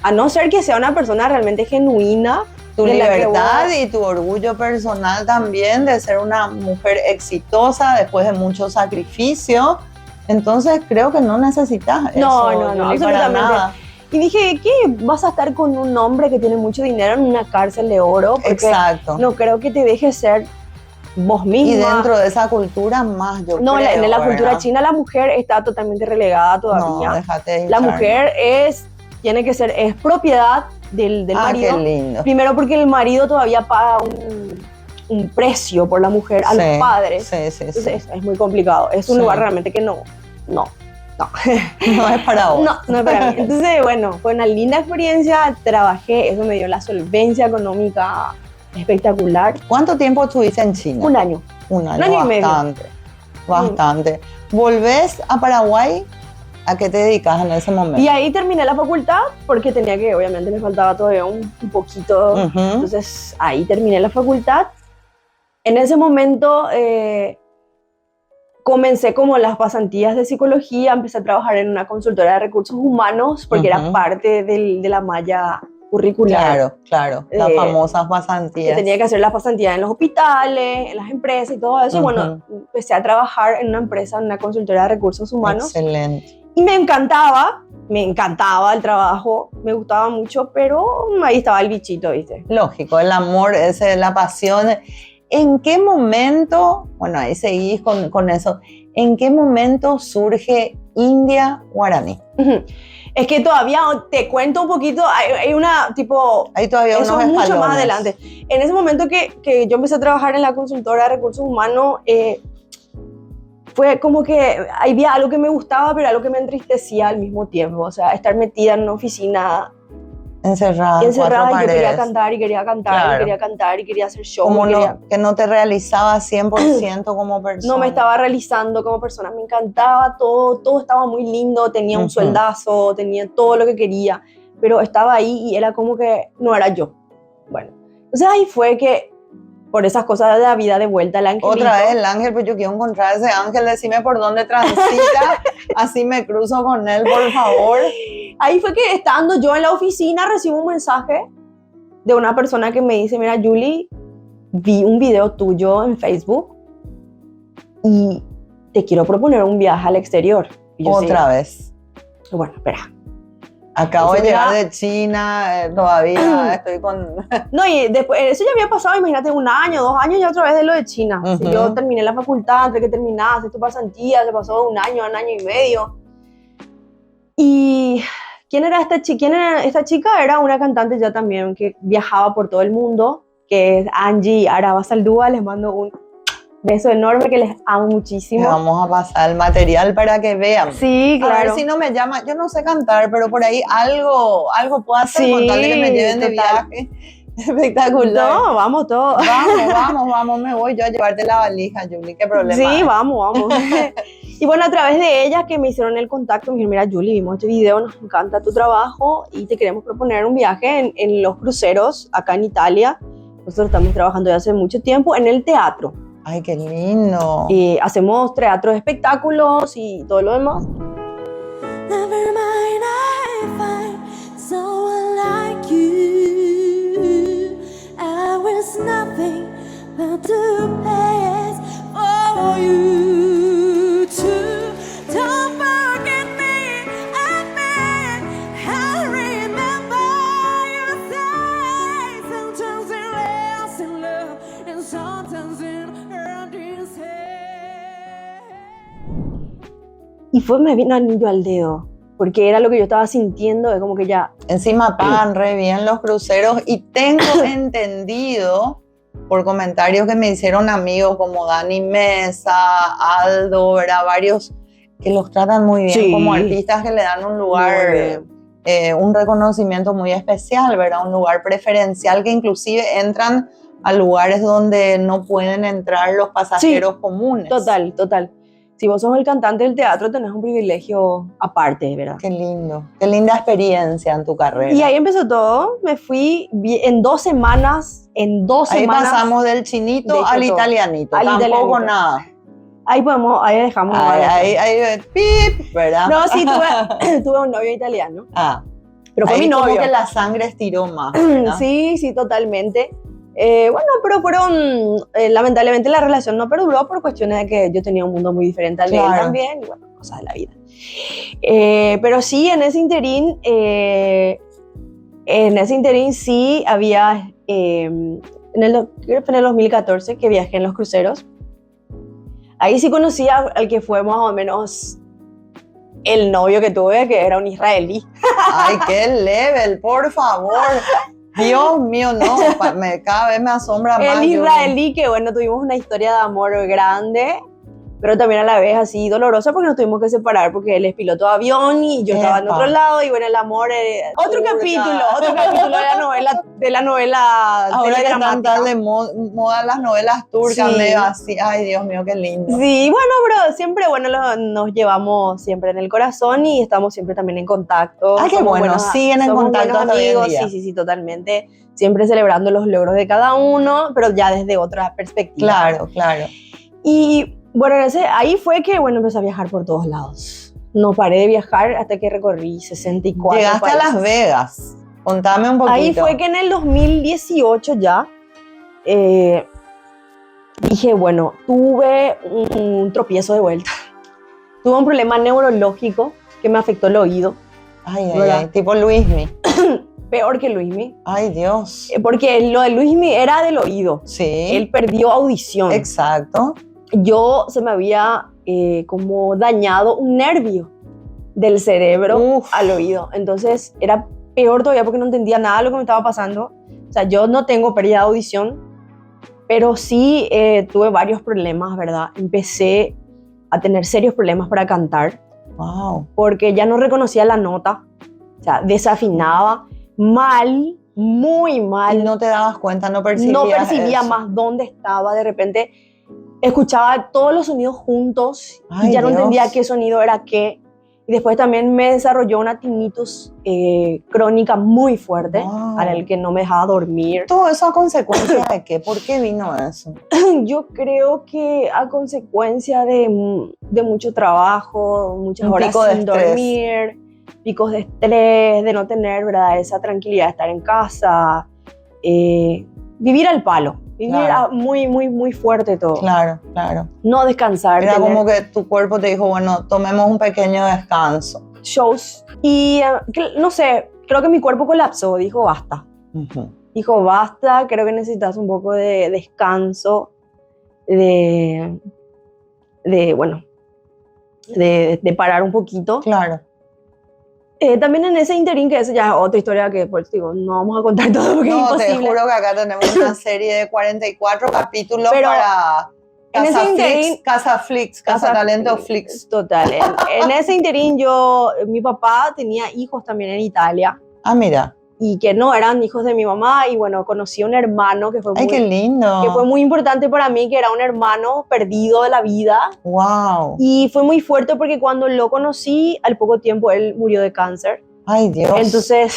a no ser que sea una persona realmente genuina, Tu de la que libertad vos- y tu orgullo personal también de ser una mujer exitosa después de mucho sacrificio. Entonces creo que no necesitas eso. No, Julie, para absolutamente. nada. Y dije, ¿qué? ¿Vas a estar con un hombre que tiene mucho dinero en una cárcel de oro? Porque Exacto. no creo que te dejes ser vos misma. Y dentro de esa cultura más, yo No, creo, en la cultura ¿verdad? china la mujer está totalmente relegada todavía. No, déjate de La hinchar. mujer tiene que ser, es propiedad del Ah, qué marido. lindo. Primero porque el marido todavía paga un precio por la mujer a los Sí, padres. Sí, sí, sí. Entonces es muy complicado. Es un Sí. lugar realmente que no. No es para vos. No es para mí. Entonces, bueno, fue una linda experiencia. Trabajé, eso me dio la solvencia económica espectacular. ¿Cuánto tiempo estuviste en China? Un año. Un año, un año y medio. Bastante. ¿Volvés a Paraguay? ¿A qué te dedicas en ese momento? Y ahí terminé la facultad porque tenía que, obviamente me faltaba todavía un poquito. Ujú. Entonces ahí terminé la facultad. En ese momento comencé como las pasantías de psicología, empecé a trabajar en una consultora de recursos humanos porque era Ujú. parte de la malla curricular. Claro, claro. Las famosas Que pasantías. tenía que hacer las pasantías en los hospitales, en las empresas y todo eso. Ujú. Bueno, empecé a trabajar en una empresa, en una consultora de recursos humanos. Excelente. Y me encantaba el trabajo, me gustaba mucho, pero ahí estaba el bichito, ¿viste? Lógico, el amor, la pasión. ¿En qué momento, bueno, ahí seguís con eso, en qué momento surge India Guaraní? Ujú. Es que todavía te cuento un poquito, hay una tipo... Hay todavía Eso unos es mucho escalones. más adelante. En ese momento que yo empecé a trabajar en la consultora de recursos humanos, fue como que había algo que me gustaba, pero algo que me entristecía al mismo tiempo. O sea, estar metida en una oficina Encerrada en encerrada, cuatro y yo quería paredes. cantar y quería cantar Claro. y quería cantar y quería hacer show. Como y quería- que no te realizaba 100% como persona. no me estaba realizando como persona, me encantaba todo, todo estaba muy lindo, tenía un Ujú. sueldazo, tenía todo lo que quería, pero estaba ahí y era como que no era yo. Bueno, entonces ahí fue que por esas cosas de la vida de vuelta al angelito. Otra vez el ángel, pues yo quiero encontrar ese ángel, decime por dónde transita, así me cruzo con él, por favor. Ahí fue que estando yo en la oficina recibo un mensaje de una persona que me dice, mira Julie, vi un video tuyo en Facebook y te quiero proponer un viaje al exterior. Y yo Otra vez. bueno, espera. Acabo de Dice, llegar mira, de China, todavía estoy con... no, y después, eso ya había pasado, imagínate, 1 año, 2 años ya otra vez de lo de China. Si Ujú. yo terminé la facultad, antes que terminaste tu pasantía, se pasó 1 año, 1 año y medio. Y ¿quién era esta chica? ¿Quién era esta chica? Era una cantante ya también que viajaba por todo el mundo, que es Angie Araba Saldúa. Les mando un beso enorme, que les amo Le muchísimo. vamos a pasar el material para que vean. Sí, A ver claro. si no me llama, yo no sé cantar, pero por ahí algo puedo hacer Sí, con tal de que me lleven de total. viaje. Espectacular. No, vamos todos. Vamos, me voy yo a llevarte la valija, Julie, qué problema Sí, hay? vamos. Y bueno, a través de ellas que me hicieron el contacto, me dijeron, mira Julie, vimos este video, nos encanta tu trabajo y te queremos proponer un viaje en los cruceros acá en Italia. Nosotros estamos trabajando ya hace mucho tiempo en el teatro. Ay, qué lindo. Hacemos teatro de espectáculos y todo lo demás. Never mind, I find someone like you. I was nothing but the best for you too. Don't forget me, I remember you say sometimes it lasts in love and sometimes it hurts. Y fue, me vino anillo al dedo, porque era lo que yo estaba sintiendo, de como que ya, Encima pagan re bien los cruceros y tengo entendido por comentarios que me hicieron amigos como Dani Mesa, Aldo, ¿verdad? Varios que los tratan muy bien Sí. como artistas que le dan un Muy lugar, bien. un reconocimiento muy especial, ¿verdad? Un lugar preferencial que inclusive entran a lugares donde no pueden entrar los pasajeros comunes. total. Si vos sos el cantante del teatro, tenés un privilegio aparte, ¿verdad? Qué lindo, qué linda experiencia en tu carrera. Y ahí empezó todo. Me fui en 2 semanas. Ahí pasamos del chinito de hecho, al todo. italianito, Al tampoco italianito. nada. Ahí dejamos. Ahí, pip, ¿verdad? No, sí, tuve un novio italiano. Ah, Pero fue ahí mi como novio. que la sangre estiró más, ¿verdad? Sí, totalmente. Bueno, pero fueron, lamentablemente la relación no perduró por cuestiones de que yo tenía un mundo muy diferente al de él Claro. también, y bueno, cosas de la vida. Pero sí, en ese interín sí había, creo que fue en el 2014 que viajé en los cruceros. Ahí sí conocí al que fue más o menos el novio que tuve, que era un israelí. Ay, qué level, por favor. Dios mío, no, cada vez me asombra más. El israelí, que bueno, tuvimos una historia de amor grande, pero también a la vez así dolorosa porque nos tuvimos que separar porque él es piloto de avión y yo estaba en Epa. otro lado y bueno, el amor... Otro Turca. capítulo de la novela Ahora que están teledramática. tan de moda las novelas turcas, Sí. medio así. Ay, Dios mío, qué lindo. Sí, bueno, pero siempre, bueno, nos llevamos siempre en el corazón y estamos siempre también en contacto. Ay, qué Somos bueno, siguen en somos contacto buenos hasta hoy en amigos, día. sí, totalmente. Siempre celebrando los logros de cada uno, pero ya desde otra perspectiva. Claro. Y bueno, ahí fue que, bueno, empecé a viajar por todos lados. No paré de viajar hasta que recorrí 64 Llegaste países. a Las Vegas. Contame un poquito. Ahí fue que en el 2018 ya dije, bueno, tuve un tropiezo de vuelta. Tuve un problema neurológico que me afectó el oído. Ay, tipo Luismi. Peor que Luismi. Ay, Dios. Porque lo de Luismi era del oído. Sí. Él perdió audición. Exacto. Se me había como dañado un nervio del cerebro Uf. al oído. Entonces era peor todavía porque no entendía nada de lo que me estaba pasando. O sea, yo no tengo pérdida de audición, pero sí tuve varios problemas, ¿verdad? Empecé a tener serios problemas para cantar Wow. porque ya no reconocía la nota, o sea, desafinaba. mal, muy mal. Y no te dabas cuenta, no percibías No percibía eso. más dónde estaba. De repente escuchaba todos los sonidos juntos Ay, y ya no Dios. entendía qué sonido era qué. Y después también me desarrolló una tinnitus crónica muy fuerte, Wow. al que no me dejaba dormir. ¿Todo eso a consecuencia de qué? ¿Por qué vino eso? Yo creo que a consecuencia de mucho trabajo, muchas Un horas pico de sin estrés. dormir, picos de estrés, de no tener, ¿verdad?, esa tranquilidad de estar en casa, vivir al palo, vivir Claro. muy, muy, muy fuerte todo. Claro, claro. No descansar, Era tener como que tu cuerpo te dijo, bueno, tomemos un pequeño descanso. shows. Y no sé, creo que mi cuerpo colapsó, dijo basta. Ujú. Dijo basta, creo que necesitas un poco de descanso, bueno, de parar un poquito. Claro. También en ese interín, que esa ya es otra historia que pues digo, no vamos a contar todo porque es No, te imposible. juro que acá tenemos una serie de 44 capítulos Pero para en ese interín- Casa Flix, Casa Talento Flix. Total. En ese interín mi papá tenía hijos también en Italia Ah, mira. y que no eran hijos de mi mamá y bueno, conocí a un hermano que fue Ay, qué lindo. muy importante para mí, que era un hermano perdido de la vida. Wow. Y fue muy fuerte porque cuando lo conocí, al poco tiempo él murió de cáncer. Ay, Dios. Entonces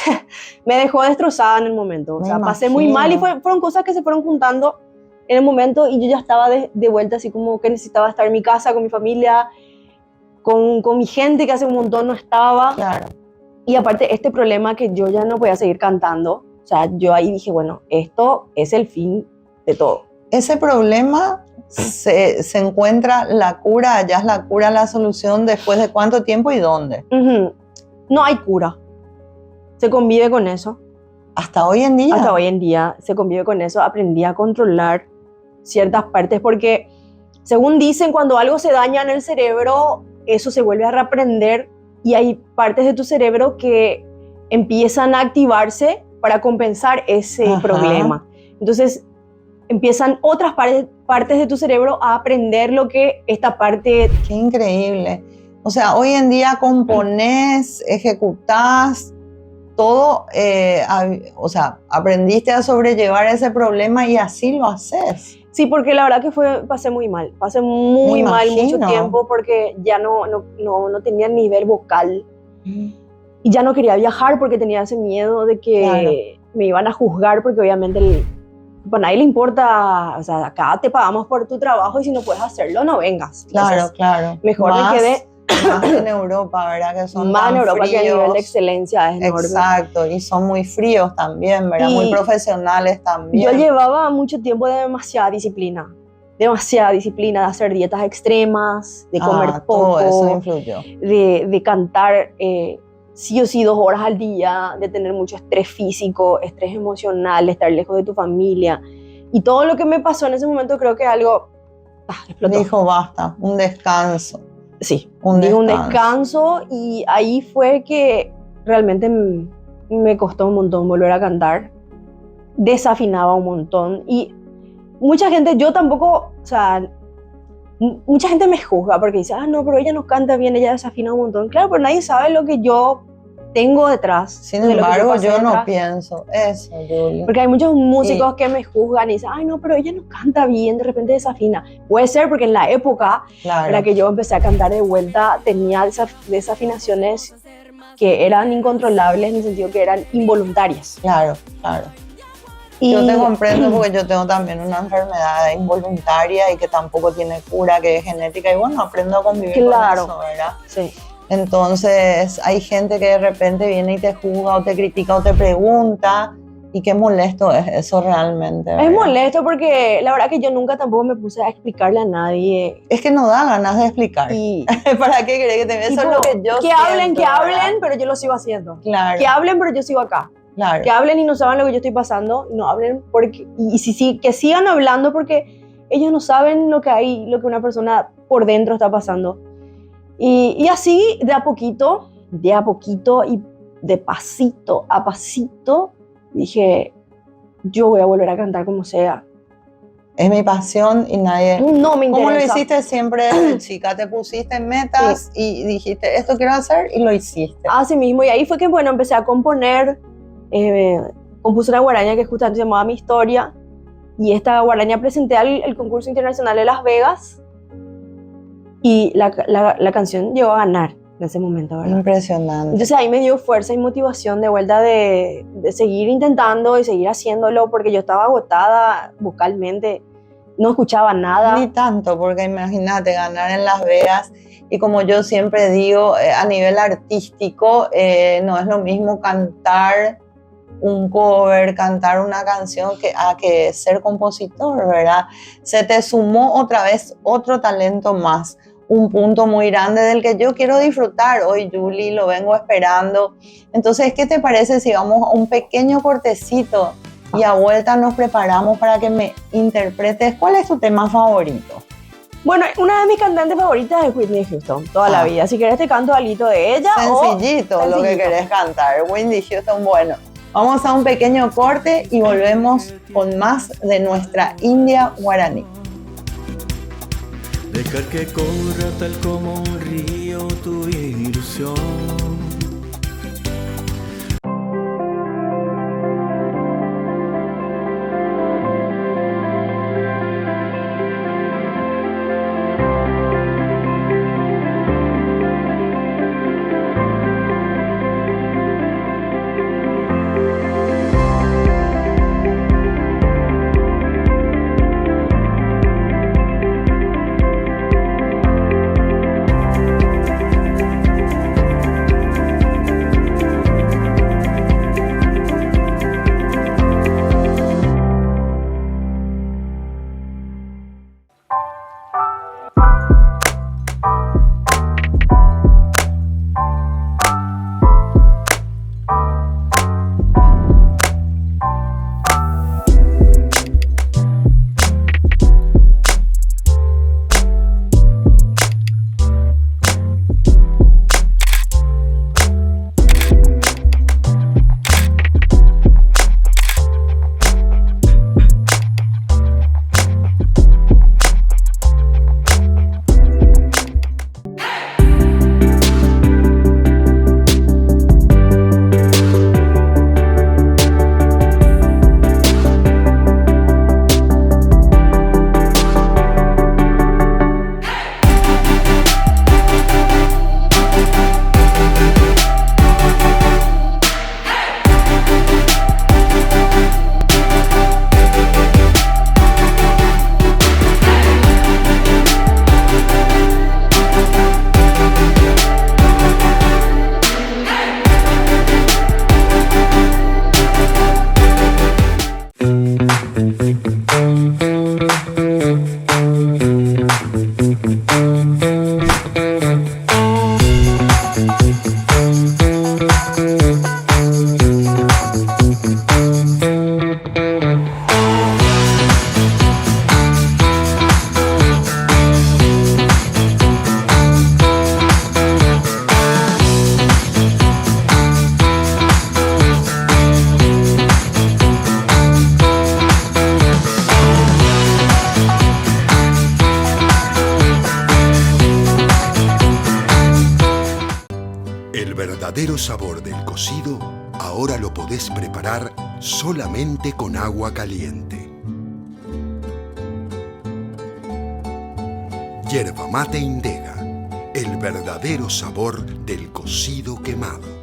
me dejó destrozada en el momento. O Me sea, pasé imagino. muy mal y fueron cosas que se fueron juntando en el momento y yo ya estaba de vuelta, así como que necesitaba estar en mi casa, con mi familia, con mi gente que hace un montón no estaba. Claro. Y aparte este problema que yo ya no podía seguir cantando. O sea, yo ahí dije, bueno, esto es el fin de todo. Ese problema se encuentra la cura, ya es la cura, la solución después de cuánto tiempo y dónde. Ujú. No hay cura. Se convive con eso. Hasta hoy en día. Hasta hoy en día se convive con eso. Aprendí a controlar ciertas partes porque, según dicen, cuando algo se daña en el cerebro, eso se vuelve a reaprender y hay partes de tu cerebro que empiezan a activarse para compensar ese Ajá. problema. Entonces, empiezan otras partes de tu cerebro a aprender lo que esta parte... Qué increíble. O sea, hoy en día componés, ejecutás todo, o sea, aprendiste a sobrellevar ese problema y así lo haces. Sí, porque la verdad que pasé muy mal. Pasé muy Me mal mucho imagino. tiempo porque ya no tenía nivel vocal. Y ya no quería viajar porque tenía ese miedo de que Claro. me iban a juzgar porque obviamente a nadie le importa, o sea, acá te pagamos por tu trabajo y si no puedes hacerlo, no vengas. Claro, Entonces, claro. mejor me quedé más en Europa, ¿verdad? Que son más tan en Europa, que el nivel fríos. de excelencia es enorme. Exacto, y son muy fríos también, ¿verdad? Y muy profesionales también. Yo llevaba mucho tiempo de demasiada disciplina de hacer dietas extremas, de comer Todo eso poco, influyó. de cantar sí o sí 2 horas al día, de tener mucho estrés físico, estrés emocional, de estar lejos de tu familia. Y todo lo que me pasó en ese momento creo que algo explotó. Dijo, basta, un descanso. Sí, Un di un descanso. descanso y ahí fue que realmente me costó un montón volver a cantar. Desafinaba un montón y mucha gente, yo tampoco, o sea, mucha gente me juzga porque dice, no, pero ella no canta bien, ella desafina un montón. Claro, pero nadie sabe lo que yo tengo detrás. Sin de lo que embargo, pasé yo no detrás. pienso eso, Julie. Porque hay muchos músicos que me juzgan y dicen, ay, no, pero ella no canta bien, de repente desafina. Puede ser porque en la época Claro. en la que yo empecé a cantar de vuelta, tenía desafinaciones que eran incontrolables en el sentido que eran involuntarias. Claro, claro. Y Yo te comprendo porque yo tengo también una enfermedad involuntaria y que tampoco tiene cura, que es genética, y bueno, aprendo a convivir Claro. con eso, ¿verdad? sí. Entonces hay gente que de repente viene y te juzga o te critica o te pregunta, y qué molesto es eso realmente, Es ¿verdad? molesto porque la verdad que yo nunca tampoco me puse a explicarle a nadie. Es que no da ganas de explicar. Y ¿Para qué querés que te vea? Eso tipo, es lo que yo que hablen, siento, que ¿verdad? hablen, pero yo lo sigo haciendo. Claro, Que hablen, pero yo sigo acá. claro. Que hablen y no saben lo que yo estoy pasando, y no hablen porque que sigan hablando porque ellos no saben lo que hay, lo que una persona por dentro está pasando. Y así de a poquito y de pasito a pasito dije, yo voy a volver a cantar como sea. Es mi pasión y nadie... No me interesa. ¿Cómo lo hiciste siempre desde chica? Te pusiste metas y dijiste, esto quiero hacer, y lo hiciste. Así mismo, y ahí fue que, bueno, empecé a componer compuse una guaraña que justamente se llamaba Mi Historia, y esta guaraña presenté al concurso internacional de Las Vegas, y la canción llegó a ganar en ese momento, ¿verdad? Impresionante. Entonces ahí me dio fuerza y motivación de vuelta de seguir intentando y seguir haciéndolo, porque yo estaba agotada vocalmente, no escuchaba nada. Ni tanto, porque imagínate ganar en Las Vegas, y como yo siempre digo, a nivel artístico, no es lo mismo cantar un cover, cantar una canción que ser compositor, ¿verdad? Se te sumó otra vez otro talento más, un punto muy grande del que yo quiero disfrutar hoy, Julie, lo vengo esperando. Entonces, ¿qué te parece si vamos a un pequeño cortecito y a vuelta nos preparamos para que me interpretes? ¿Cuál es tu tema favorito? Bueno, una de mis cantantes favoritas es Whitney Houston, toda la vida. Si querés te canto algo de ella. Sencillito lo que querés cantar, Whitney Houston. Bueno, vamos a un pequeño corte y volvemos con más de nuestra India guaraní. Dejar que corra tal como un río tu ilusión. El verdadero sabor del cocido ahora lo podés preparar solamente con agua caliente. Yerba mate Indega, el verdadero sabor del cocido quemado.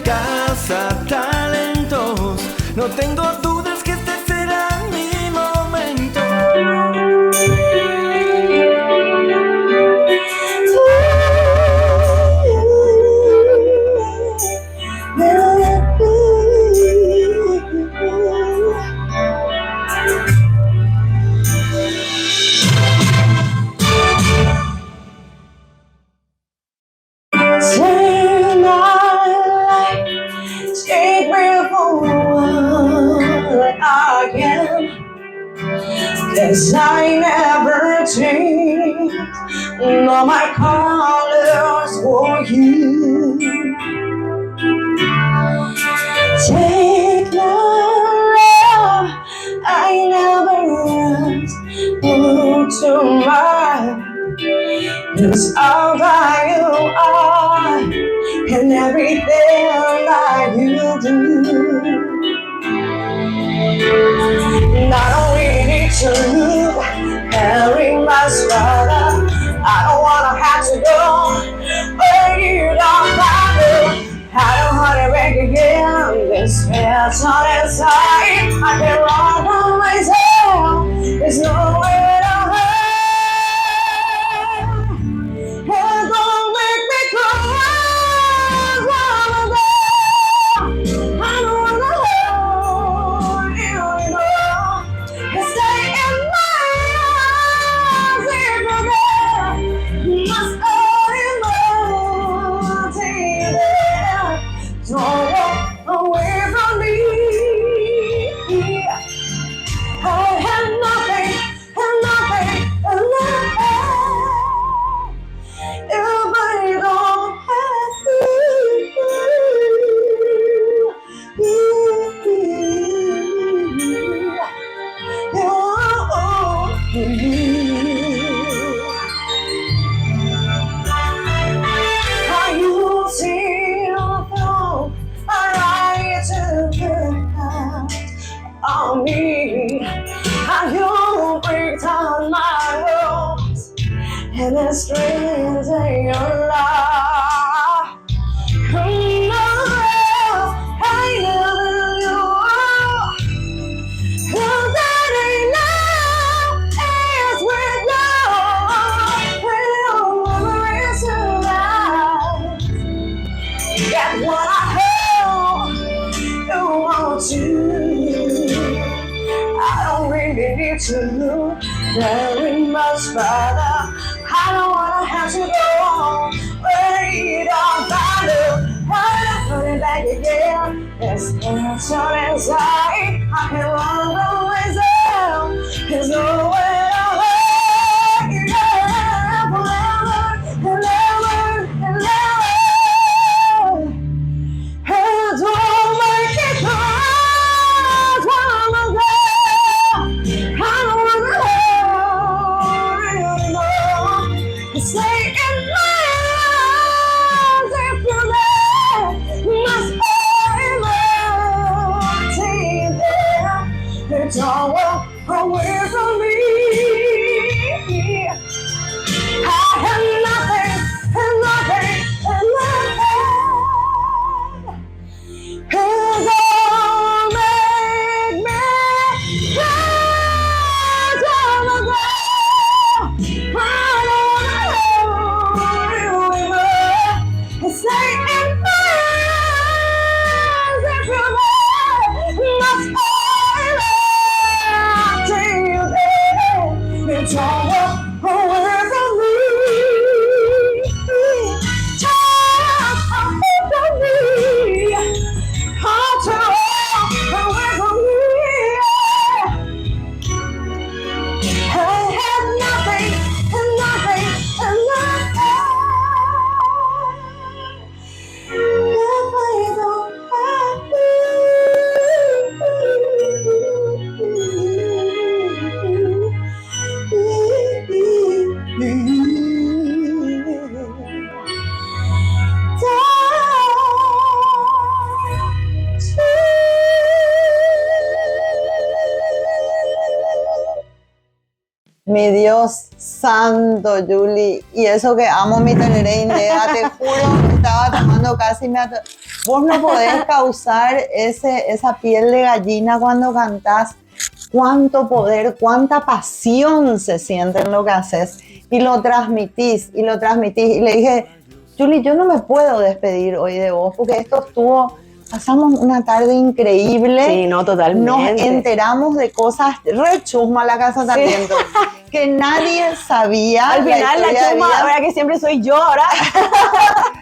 Casa Talentos, no tengo dudas que este será mi momento. Take me for what I am, 'cause I never changed all my colors for you. Take my love, I never asked to mine. 'Cause all that you are and everything that you do. Not only need to carry my struggle, I don't wanna have to go where you don't have to. I don't wanna break again. This feels on inside. I can run by myself. There's no way to hide. And don't make me cry. I don't wanna hold you anymore. And stay in my arms if you're there. Must don't walk away from me. I have nothing, and nothing, and nothing. If I don't have Are you still right to get on me? How you break down my walls and the strings in your life. I never knew that ain't love is with love. We'll never survive. That's what I heard you want to. I don't really need to. Very much further. I don't wanna have to go where you don't value. I don't put it back again. There's tension inside. I can run from myself. There's no way to hide you forever and ever and ever. And don't make it cry while I'm there. I don't wanna hold you anymore. Stay in my arms if you're there. Must I stay there? Don't walk away from me. I have nothing, and nothing, and nothing. And don't make me cry till I'm gone. I don't wanna hold you anymore. Stay in my arms if you're there. Must I take you there? Don't walk away from me. Just away from me. Don't walk away from me. I have nothing, and nothing, and nothing. If I don't have Mi Dios santo, Julie. Y eso que amo mi tereré indea, te juro, estaba tomando casi, Vos no podés causar esa piel de gallina cuando cantás. Cuánto poder, cuánta pasión se siente en lo que haces. Y lo transmitís, y lo transmitís. Y le dije, Juli, yo no me puedo despedir hoy de vos, porque pasamos una tarde increíble. Sí, no, totalmente. Nos enteramos de cosas re chusma la Casa Talento, que nadie sabía. Al final la chusma, ahora que siempre soy yo, ahora.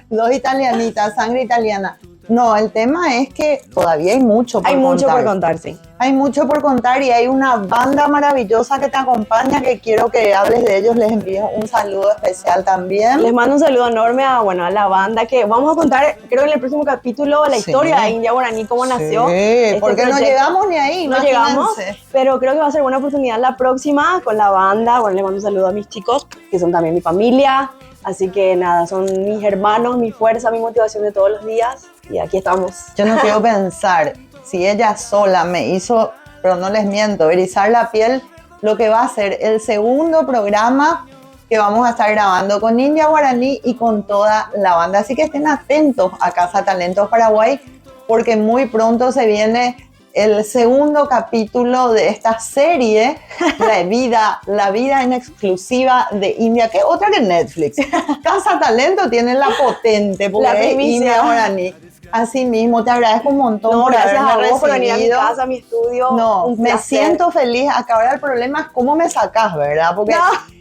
Dos italianitas, sangre italiana. No, el tema es que todavía hay mucho por contar. Hay mucho por contar, sí. Hay mucho por contar y hay una banda maravillosa que te acompaña, que quiero que hables de ellos. Les envío un saludo especial también. Les mando un saludo enorme a la banda, que vamos a contar, creo que en el próximo capítulo, la historia de India Guaraní, cómo nació. Sí, porque no llegamos ni ahí. No llegamos, pero creo que va a ser buena oportunidad la próxima con la banda. Bueno, les mando un saludo a mis chicos, que son también mi familia. Así que nada, son mis hermanos, mi fuerza, mi motivación de todos los días. Y aquí estamos. Yo no quiero pensar, si ella sola me hizo, pero no les miento, erizar la piel, lo que va a ser el segundo programa que vamos a estar grabando con India Guaraní y con toda la banda. Así que estén atentos a Casa Talentos Paraguay, porque muy pronto se viene el segundo capítulo de esta serie, la vida en exclusiva de India, que es otra que Netflix. Casa Talento tiene la potente, porque la es India Guaraní. Así mismo, te agradezco un montón por gracias haberme a vos por venir a mi recibido. casa, a mi estudio. No, un me placer. siento feliz. Acá ahora el problema es cómo me sacás, ¿verdad? Porque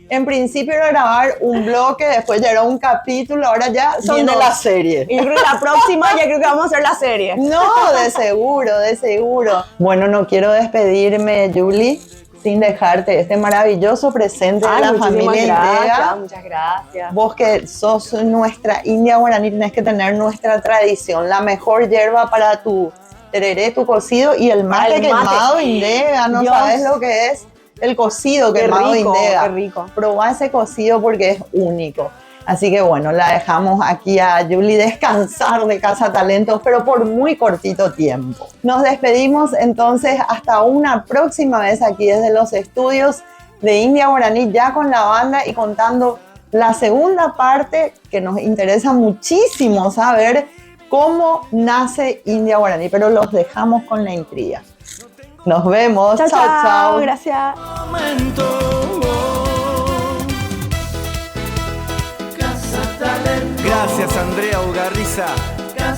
en principio era grabar un bloque, después ya era un capítulo, ahora ya son de la serie. Y yo creo que la próxima ya creo que vamos a hacer la serie. No, de seguro, de seguro. Bueno, no quiero despedirme, Juli, sin dejarte este maravilloso presente de la familia Indega. Muchas gracias. Vos que sos nuestra India Guaraní, tenés que tener nuestra tradición, la mejor hierba para tu tereré, tu cocido y el mate quemado Indega. No sabes lo que es el cocido quemado Indega. Qué rico. Probá ese cocido porque es único. Así que bueno, la dejamos aquí a Juli descansar de Casa Talentos, pero por muy cortito tiempo. Nos despedimos entonces hasta una próxima vez aquí desde los estudios de India Guaraní, ya con la banda y contando la segunda parte, que nos interesa muchísimo saber cómo nace India Guaraní, pero los dejamos con la intriga. Nos vemos. Chao, chao. Chao. Gracias. Gracias, Andrea Ugarriza,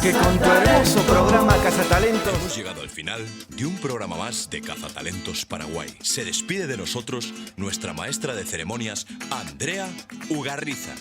que con tu hermoso programa Casa Talentos. Hemos llegado al final de un programa más de Cazatalentos Paraguay. Se despide de nosotros nuestra maestra de ceremonias, Andrea Ugarriza.